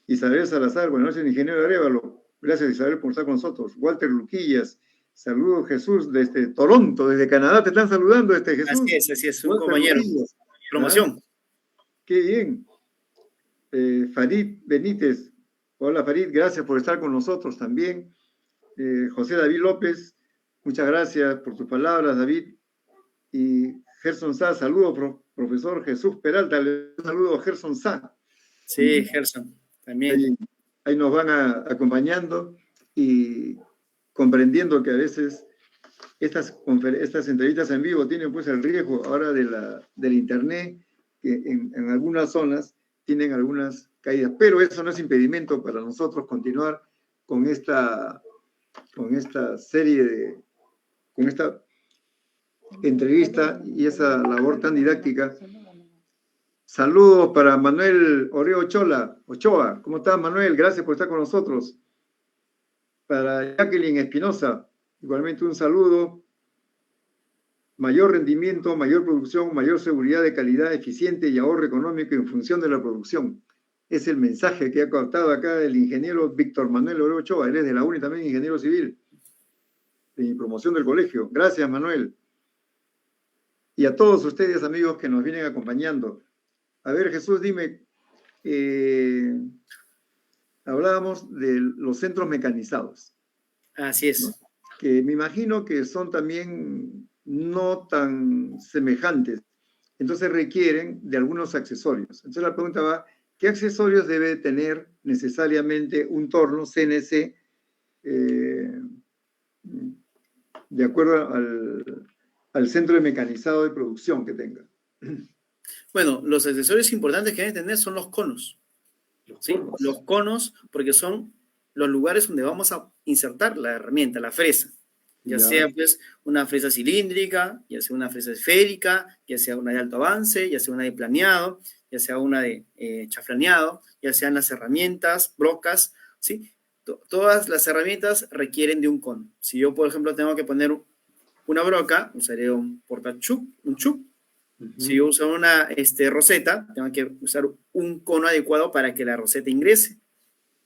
Isabel Salazar, buenas noches, ingeniero Arevalo. Gracias, Isabel, por estar con nosotros. Walter Luquillas, saludos, Jesús, desde Toronto, desde Canadá, te están saludando, Jesús. Así es, un Walter compañero. Luquillas. Promoción. Qué bien. Farid Benítez, hola Farid, gracias por estar con nosotros también. José David López, muchas gracias por tus palabras, David. Y Gerson Sá, saludos, profesor Jesús Peralta, un saludo a Gerson Sá. Sí, Gerson, también. Ahí nos van acompañando y comprendiendo que a veces estas entrevistas en vivo tienen pues el riesgo ahora del internet, que en algunas zonas tienen algunas caídas, pero eso no es impedimento para nosotros continuar con esta serie, con esta entrevista y esa labor tan didáctica. Saludos para Manuel Oreo Ochoa. ¿Cómo estás, Manuel? Gracias por estar con nosotros. Para Jacqueline Espinosa, igualmente un saludo. Mayor rendimiento, mayor producción, mayor seguridad de calidad, eficiente y ahorro económico en función de la producción. Es el mensaje que ha captado acá el ingeniero Víctor Manuel Oreo Ochoa. Él es de la UNI también, ingeniero civil, de promoción del colegio. Gracias, Manuel. Y a todos ustedes, amigos, que nos vienen acompañando. A ver, Jesús, dime, hablábamos de los centros mecanizados. Así es. ¿No? Que me imagino que son también no tan semejantes, entonces requieren de algunos accesorios. Entonces la pregunta va, ¿qué accesorios debe tener necesariamente un torno CNC de acuerdo al centro de mecanizado de producción que tenga? Bueno, los accesorios importantes que deben tener son los conos, Los ¿sí? conos. Los conos, porque son los lugares donde vamos a insertar la herramienta, la fresa. Ya Ya. sea pues una fresa cilíndrica, ya sea una fresa esférica, ya sea una de alto avance, ya sea una de planeado, ya sea una de chaflaneado, ya sean las herramientas, brocas, ¿sí? Todas las herramientas requieren de un cono. Si yo, por ejemplo, tengo que poner una broca, usaré un portachuc, un chuc. Si yo uso una roseta, tengo que usar un cono adecuado para que la roseta ingrese,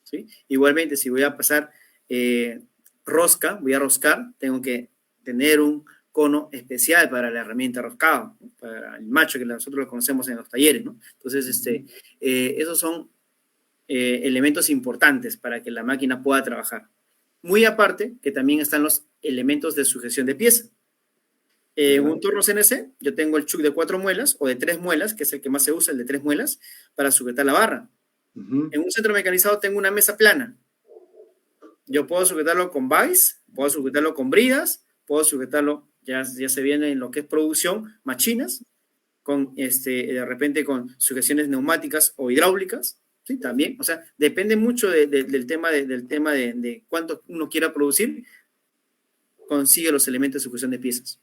¿sí? Igualmente, si voy a pasar rosca, voy a roscar, tengo que tener un cono especial para la herramienta roscado, ¿no? Para el macho que nosotros lo conocemos en los talleres, ¿no? Entonces, esos son elementos importantes para que la máquina pueda trabajar. Muy aparte, que también están los elementos de sujeción de pieza. En un torno CNC, yo tengo el chuck de 4 muelas o de 3 muelas, que es el que más se usa, el de 3 muelas, para sujetar la barra. En un centro mecanizado tengo una mesa plana. Yo puedo sujetarlo con vice, puedo sujetarlo con bridas, puedo sujetarlo, ya se viene en lo que es producción, machinas, con de repente con sujeciones neumáticas o hidráulicas, ¿sí? También, o sea, depende mucho del tema, de cuánto uno quiera producir, consigue los elementos de sujeción de piezas.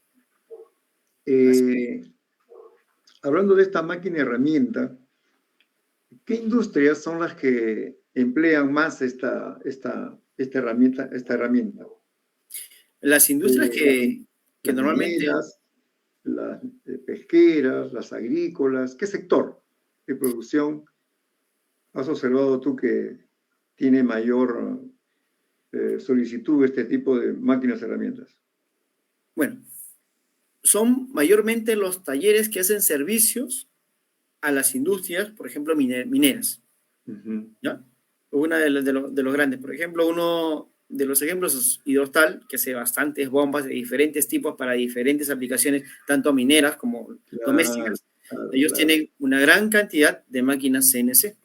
Hablando de esta máquina herramienta, ¿qué industrias son las que emplean más esta herramienta? Las industrias que las normalmente... mineras, las pesqueras, las agrícolas. ¿Qué sector de producción has observado tú que tiene mayor solicitud este tipo de máquinas herramientas? Bueno, son mayormente los talleres que hacen servicios a las industrias, por ejemplo, mineras. ¿Ya? Una de los grandes, por ejemplo, uno de los ejemplos es Hidrostal, que hace bastantes bombas de diferentes tipos para diferentes aplicaciones, tanto mineras como domésticas. Ellos tienen una gran cantidad de máquinas CNC.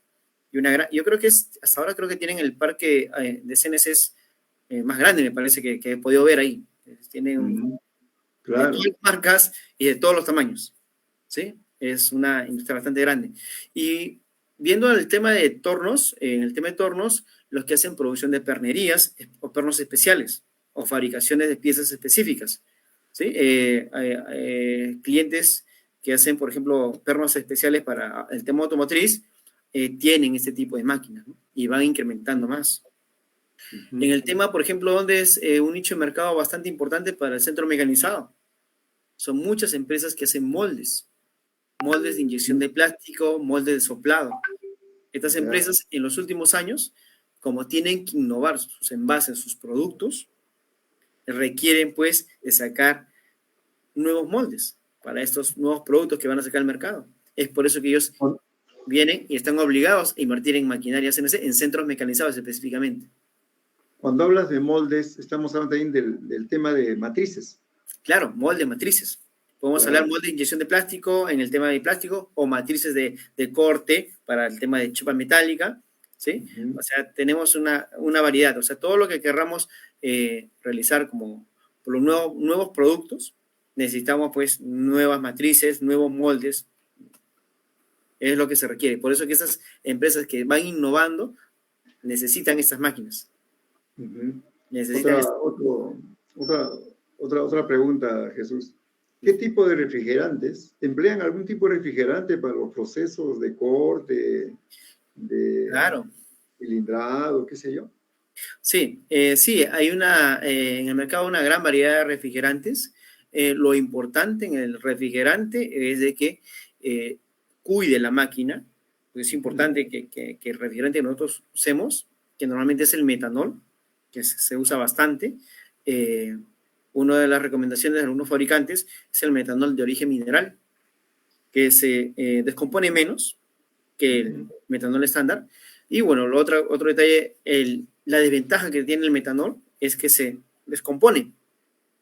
Y yo creo que hasta ahora creo que tienen el parque de CNCs más grande, me parece que he podido ver ahí. Tienen de todas las marcas y de todos los tamaños, ¿sí? Es una industria bastante grande. Y viendo el tema de tornos, en el tema de tornos, los que hacen producción de pernerías o pernos especiales o fabricaciones de piezas específicas, ¿sí? Clientes que hacen, por ejemplo, pernos especiales para el tema automotriz, tienen este tipo de máquinas, ¿no? Y van incrementando más. En el tema, por ejemplo, donde es un nicho de mercado bastante importante para el centro mecanizado. Son muchas empresas que hacen moldes de inyección de plástico, moldes de soplado. Estas empresas en los últimos años, como tienen que innovar sus envases, sus productos, requieren pues de sacar nuevos moldes para estos nuevos productos que van a sacar al mercado. Es por eso que ellos vienen y están obligados a invertir en maquinaria CNC, en centros mecanizados específicamente. Cuando hablas de moldes, estamos hablando también del tema de matrices. Claro, molde, matrices. Podemos hablar molde de inyección de plástico en el tema de plástico o matrices de corte para el tema de chapa metálica, ¿sí? O sea, tenemos una variedad. O sea, todo lo que querramos realizar como por los nuevos productos, necesitamos pues nuevas matrices, nuevos moldes. Es lo que se requiere. Por eso que esas empresas que van innovando necesitan estas máquinas. Otra pregunta, Jesús. ¿Qué tipo de refrigerantes? ¿Emplean algún tipo de refrigerante para los procesos de corte, de cilindrado, qué sé yo? Sí, sí, hay en el mercado una gran variedad de refrigerantes. Lo importante en el refrigerante es de que cuide la máquina. Es importante que el refrigerante que nosotros usemos, que normalmente es el metanol, que se usa bastante. Una de las recomendaciones de algunos fabricantes es el metanol de origen mineral, que se descompone menos que el metanol estándar. Y bueno, otro detalle, la desventaja que tiene el metanol es que se descompone.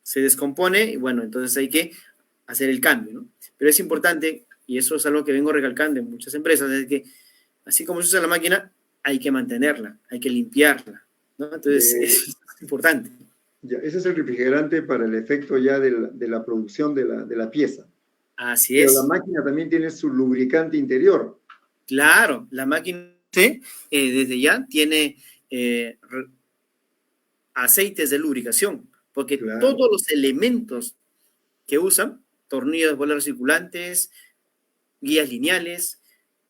Se descompone y bueno, entonces hay que hacer el cambio, ¿no? Pero es importante, y eso es algo que vengo recalcando en muchas empresas, es que así como se usa la máquina, hay que mantenerla, hay que limpiarla, ¿no? Entonces es importante. Ya, ese es el refrigerante para el efecto ya de la producción de la pieza. Así Pero la es. máquina también tiene su lubricante interior. Claro, la máquina desde ya tiene aceites de lubricación, porque Claro, todos los elementos que usan, tornillos, bolas circulantes, guías lineales,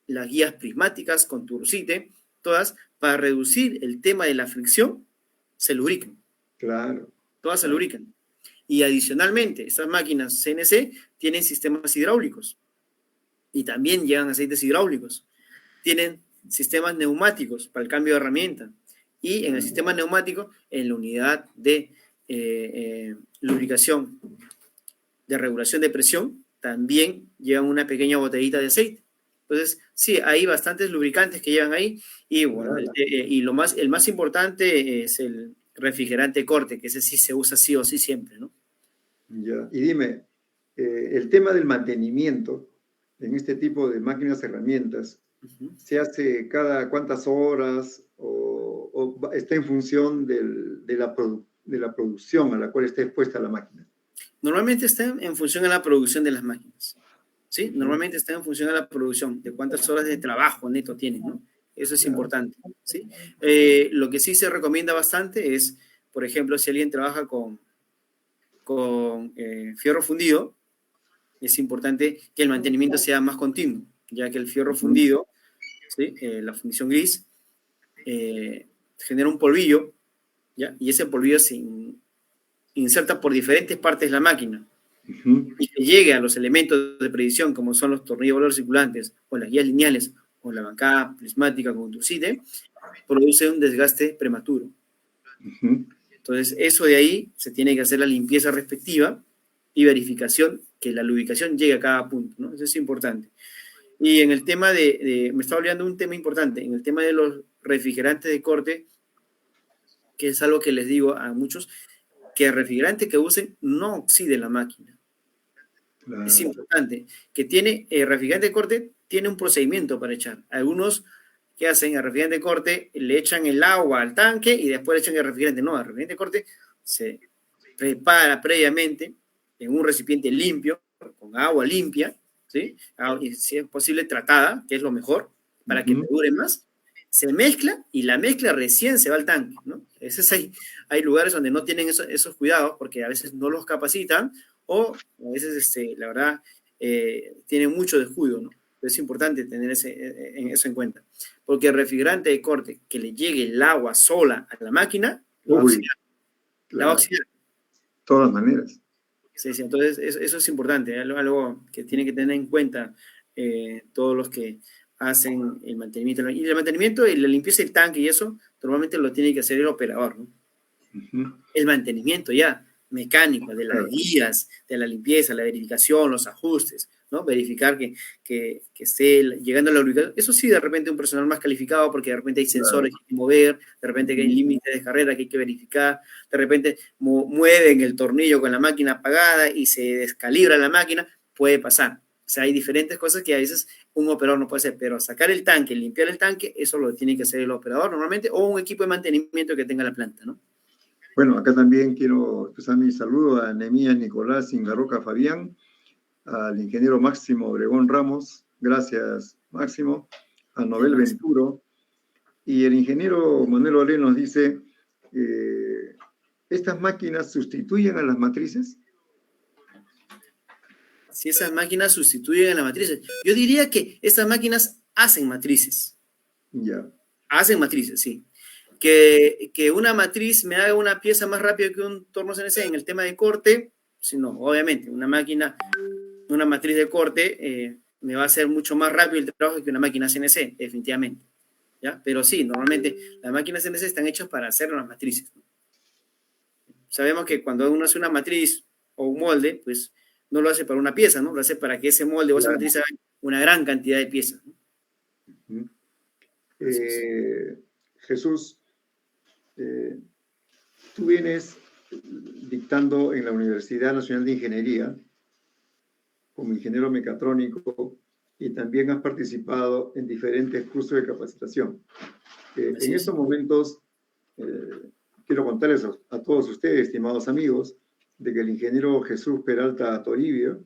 las guías prismáticas con tursite, todas para reducir el tema de la fricción, se lubrican, claro, todas se claro. lubrican. Y adicionalmente, estas máquinas CNC tienen sistemas hidráulicos y también llevan aceites hidráulicos. Tienen sistemas neumáticos para el cambio de herramienta. Y en el sistema neumático, en la unidad de lubricación, de regulación de presión, también llevan una pequeña botellita de aceite. Entonces, sí, hay bastantes lubricantes que llevan ahí. Y bueno, Claro. el más importante es el refrigerante corte, que ese sí se usa sí o sí siempre, ¿no? Ya. Y dime, el tema del mantenimiento en este tipo de máquinas herramientas, Uh -huh. ¿se hace cada cuántas horas o está en función de la producción a la cual está expuesta la máquina? Normalmente está en función a la producción de las máquinas. ¿Sí? Ujú. Normalmente está en función a la producción, de cuántas horas de trabajo neto tienen, ¿no? Eso es Ya. importante, ¿sí? Lo que sí se recomienda bastante es, por ejemplo, si alguien trabaja con fierro fundido, es importante que el mantenimiento sea más continuo, ya que el fierro Ujú. fundido, ¿sí? La fundición gris, eh, genera un polvillo, ¿ya? Y ese polvillo se inserta por diferentes partes de la máquina Ujú. y que llegue a los elementos de predicción, como son los tornillos valores circulantes, o las guías lineales, o la bancada prismática con tursite, produce un desgaste prematuro. Ujú. Entonces, eso de ahí se tiene que hacer la limpieza respectiva y verificación que la lubricación llegue a cada punto, ¿no? Eso es importante. Y en el tema me estaba olvidando un tema importante, en el tema de los refrigerantes de corte, que es algo que les digo a muchos, que el refrigerante que usen no oxide la máquina. Es Claro. importante, que tiene refrigerante de corte, tiene un procedimiento para echar. Algunos que hacen el refrigerante de corte, le echan el agua al tanque y después le echan el refrigerante. No, el refrigerante de corte se prepara previamente en un recipiente limpio, con agua limpia, ¿sí? Y si es posible tratada, que es lo mejor, para que te Ujú. dure más. Se mezcla y la mezcla recién se va al tanque, ¿no? A veces hay lugares donde no tienen esos cuidados porque a veces no los capacitan o a veces, la verdad, tienen mucho descuido, ¿no? Pero es importante tener eso en cuenta. Porque el refrigerante de corte, que le llegue el agua sola a la máquina, lo va a Uy, oxidar. La va a claro. oxidar. Todas maneras. Sí, sí, entonces eso es importante, algo que tienen que tener en cuenta todos los que hacen el mantenimiento. Y el mantenimiento y la limpieza del tanque y eso, normalmente lo tiene que hacer el operador, ¿no? Ujú. El mantenimiento ya mecánico de las Claro. guías, de la limpieza, la verificación, los ajustes, ¿no? Verificar que esté llegando a la ubicación. Eso sí, de repente un personal más calificado, porque de repente hay Claro. sensores que hay que mover, de repente hay Ujú. límites de carrera que hay que verificar, de repente mueven el tornillo con la máquina apagada y se descalibra la máquina, puede pasar. O sea, hay diferentes cosas que a veces un operador no puede hacer, pero sacar el tanque, limpiar el tanque, eso lo tiene que hacer el operador normalmente o un equipo de mantenimiento que tenga la planta, ¿no? Bueno, acá también quiero expresar mi saludo a Nemías Nicolás Ingarroca Fabián, al ingeniero Máximo Obregón Ramos, gracias Máximo, a Ya, Nobel Max. Venturo, y el ingeniero Manuel Olé nos dice, eh, ¿estas máquinas sustituyen a las matrices? Si esas máquinas sustituyen a las matrices. Yo diría que estas máquinas hacen matrices. Ya, Hacen matrices, sí. Que una matriz me haga una pieza más rápido que un torno CNC en el tema de corte, si no, obviamente, una matriz de corte me va a hacer mucho más rápido el trabajo que una máquina CNC, definitivamente. ¿Ya? Pero sí, normalmente las máquinas CNC están hechas para hacer unas matrices, ¿no? Sabemos que cuando uno hace una matriz o un molde, pues no lo hace para una pieza, ¿no? Lo hace para que ese molde o esa claro. matriz haga una gran cantidad de piezas, ¿no? Ujú. Así es. Jesús, eh, tú vienes dictando en la Universidad Nacional de Ingeniería como ingeniero mecatrónico y también has participado en diferentes cursos de capacitación. En Así es. estos momentos, eh, quiero contarles a todos ustedes, estimados amigos, de que el ingeniero Jesús Peralta Toribio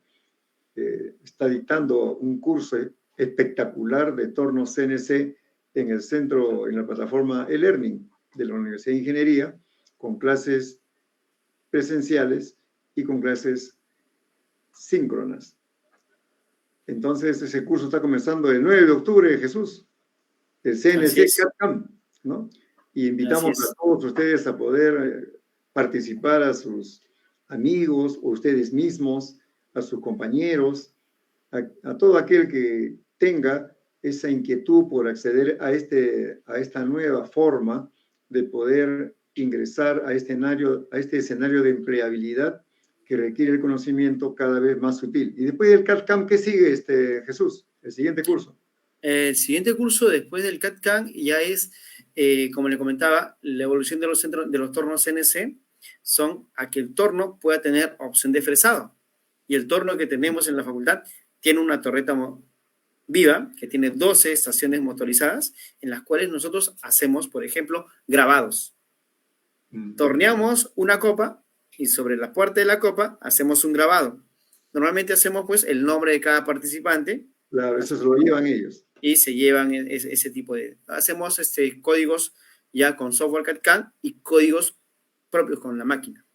está dictando un curso espectacular de torno CNC en el centro, en la plataforma e-learning de la Universidad de Ingeniería, con clases presenciales y con clases síncronas. Entonces, ese curso está comenzando el 9 de octubre, Jesús, el CNC CAD-CAM, ¿no? Y invitamos a todos ustedes a poder participar, a sus amigos o ustedes mismos, a sus compañeros, a todo aquel que tenga esa inquietud por acceder a esta nueva forma de poder ingresar a este escenario de empleabilidad que requiere el conocimiento cada vez más sutil. Y después del CAD-CAM, ¿qué sigue, Jesús? El siguiente curso. El siguiente curso después del CAD-CAM ya es, como le comentaba, la evolución de los tornos CNC son a que el torno pueda tener opción de fresado. Y el torno que tenemos en la facultad tiene una torreta viva que tiene 12 estaciones motorizadas en las cuales nosotros hacemos, por ejemplo, grabados. Torneamos una copa y sobre la puerta de la copa hacemos un grabado. Normalmente hacemos pues el nombre de cada participante. Claro, eso se lo llevan ellos. Y se llevan ese tipo de... Hacemos códigos ya con software CAD-CAM y códigos propios con la máquina.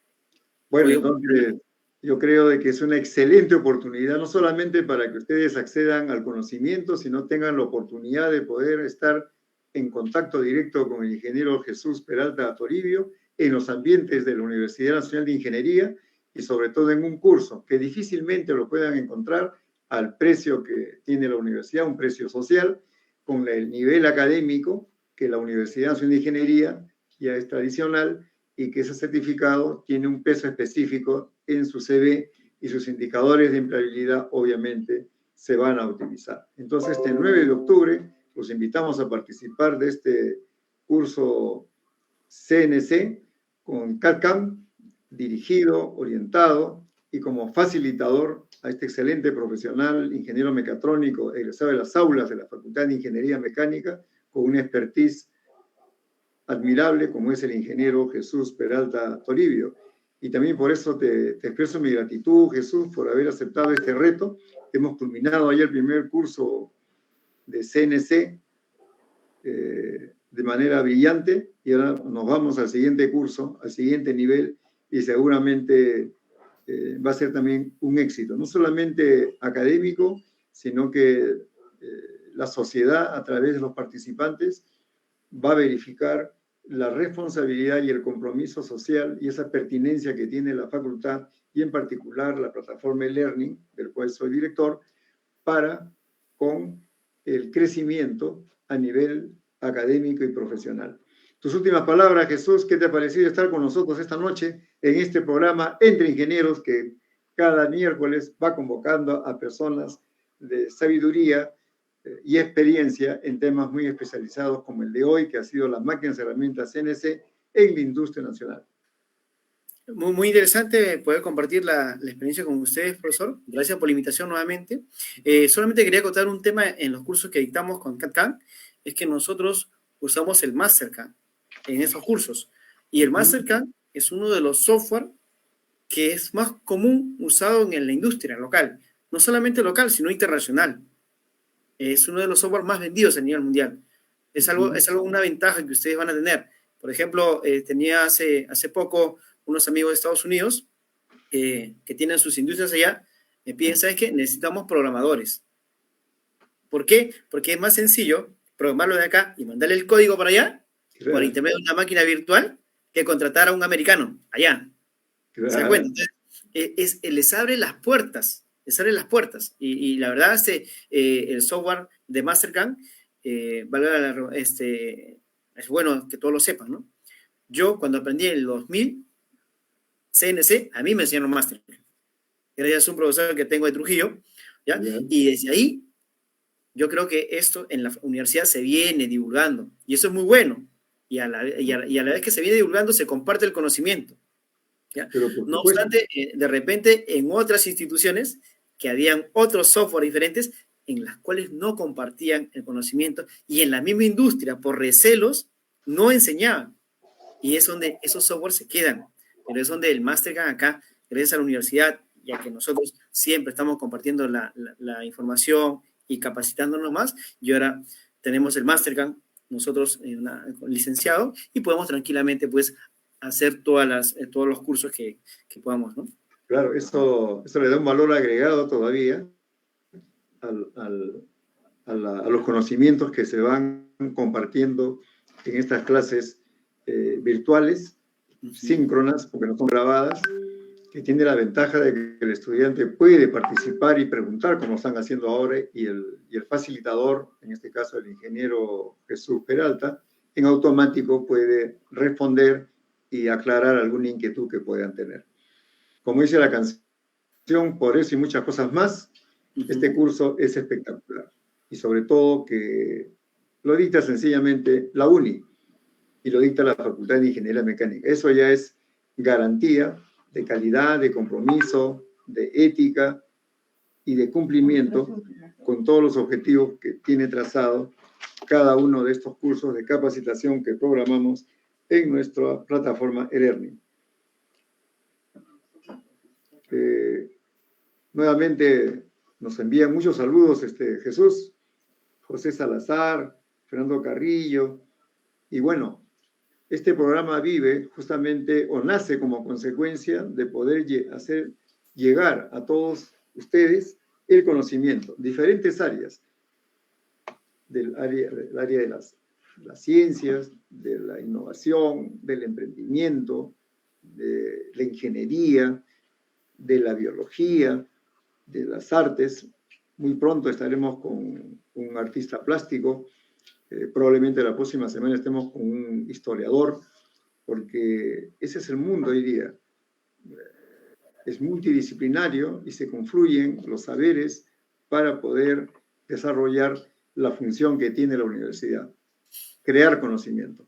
Bueno, entonces yo creo de que es una excelente oportunidad, no solamente para que ustedes accedan al conocimiento, sino tengan la oportunidad de poder estar en contacto directo con el ingeniero Jesús Peralta Toribio en los ambientes de la Universidad Nacional de Ingeniería y sobre todo en un curso que difícilmente lo puedan encontrar al precio que tiene la universidad, un precio social, con el nivel académico que la Universidad Nacional de Ingeniería ya es tradicional y que ese certificado tiene un peso específico en su CV y sus indicadores de empleabilidad obviamente se van a utilizar. Entonces, este 9 de octubre los invitamos a participar de este curso CNC con CAD-CAM, dirigido, orientado y como facilitador a este excelente profesional, ingeniero mecatrónico, egresado de las aulas de la Facultad de Ingeniería Mecánica, con una expertise admirable como es el ingeniero Jesús Peralta Toribio. Y también por eso te expreso mi gratitud, Jesús, por haber aceptado este reto. Hemos culminado ayer el primer curso de CNC de manera brillante y ahora nos vamos al siguiente curso, al siguiente nivel y seguramente va a ser también un éxito, no solamente académico, sino que la sociedad a través de los participantes va a verificar la responsabilidad y el compromiso social y esa pertinencia que tiene la facultad y en particular la plataforma e-learning, del cual soy director, para con el crecimiento a nivel académico y profesional. Tus últimas palabras, Jesús, ¿qué te ha parecido estar con nosotros esta noche en este programa Entre Ingenieros que cada miércoles va convocando a personas de sabiduría y experiencia en temas muy especializados como el de hoy, que ha sido las máquinas y herramientas CNC en la industria nacional? Muy, muy interesante poder compartir la experiencia con ustedes, profesor. Gracias por la invitación nuevamente. Solamente quería contar un tema en los cursos que dictamos con CAD-CAM, es que nosotros usamos el Mastercam en esos cursos. Y el Mastercam es uno de los software que es más común usado en la industria local. No solamente local, sino internacional. Es uno de los software más vendidos a nivel mundial. Es algo, una ventaja que ustedes van a tener. Por ejemplo, tenía hace poco unos amigos de Estados Unidos que tienen sus industrias allá, me piden, ¿sabes qué? Necesitamos programadores. ¿Por qué? Porque es más sencillo programarlo de acá y mandarle el código para allá, claro, por intermedio de una máquina virtual, que contratar a un americano allá. Claro. ¿Se dan cuenta? Entonces, les abre las puertas, Y la verdad, el software de Mastercam, es bueno que todos lo sepan, ¿no? Yo, cuando aprendí en el 2000, CNC, a mí me enseñaron Mastercam. Gracias a un profesor que tengo de Trujillo, ¿ya? Bien. Y desde ahí, yo creo que esto en la universidad se viene divulgando, y eso es muy bueno. Y a la vez que se viene divulgando, se comparte el conocimiento. ¿Ya? No obstante, de repente, en otras instituciones, que habían otros software diferentes, en las cuales no compartían el conocimiento, y en la misma industria, por recelos, no enseñaban. y es donde esos softwares se quedan, pero es donde el Mastercard acá, gracias a la universidad, ya que nosotros siempre estamos compartiendo la información y capacitándonos más, y ahora tenemos el Mastercard, nosotros licenciado, y podemos tranquilamente pues hacer todos los cursos que podamos, ¿no? Claro, eso le da un valor agregado todavía a los conocimientos que se van compartiendo en estas clases virtuales, síncronas, porque no son grabadas, que tiene la ventaja de que el estudiante puede participar y preguntar, como están haciendo ahora, y el facilitador, en este caso el ingeniero Jesús Peralta, en automático puede responder y aclarar alguna inquietud que puedan tener. Como dice la canción, por eso y muchas cosas más, este curso es espectacular. Y sobre todo que lo dicta sencillamente la UNI y lo dicta la Facultad de Ingeniería Mecánica. Eso ya es garantía de calidad, de compromiso, de ética y de cumplimiento con todos los objetivos que tiene trazado cada uno de estos cursos de capacitación que programamos en nuestra plataforma eLearning. Nuevamente nos envían muchos saludos Jesús, José Salazar, Fernando Carrillo, y bueno, este programa vive justamente o nace como consecuencia de poder hacer llegar a todos ustedes el conocimiento, diferentes áreas, del área de las ciencias, de la innovación, del emprendimiento, de la ingeniería, de la biología, de las artes. Muy pronto estaremos con un artista plástico, probablemente la próxima semana estemos con un historiador, porque ese es el mundo hoy día. Es multidisciplinario y se confluyen los saberes para poder desarrollar la función que tiene la universidad, crear conocimiento.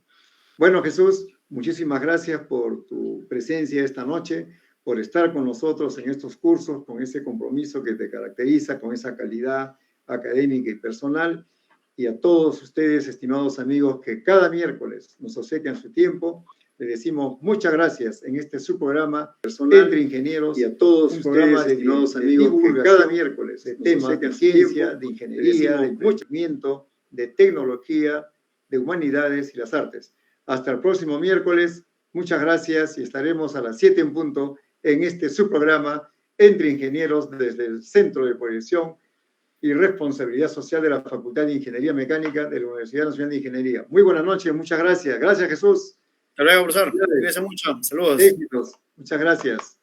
Bueno, Jesús, muchísimas gracias por tu presencia esta noche, por estar con nosotros en estos cursos, con ese compromiso que te caracteriza, con esa calidad académica y personal. Y a todos ustedes, estimados amigos, que cada miércoles nos obsequian su tiempo, les decimos muchas gracias en este su programa personal Entre Ingenieros, y a todos ustedes, estimados amigos, que cada miércoles de temas de ciencia, de ingeniería, de conocimiento, de tecnología, de humanidades y las artes. Hasta el próximo miércoles, muchas gracias y estaremos a las 7 en punto en este su programa Entre Ingenieros desde el Centro de Proyección y Responsabilidad Social de la Facultad de Ingeniería Mecánica de la Universidad Nacional de Ingeniería. Muy buenas noches, muchas gracias. Gracias, Jesús. Hasta luego, profesor. Cuídense mucho. Saludos. Éxitos. Muchas gracias.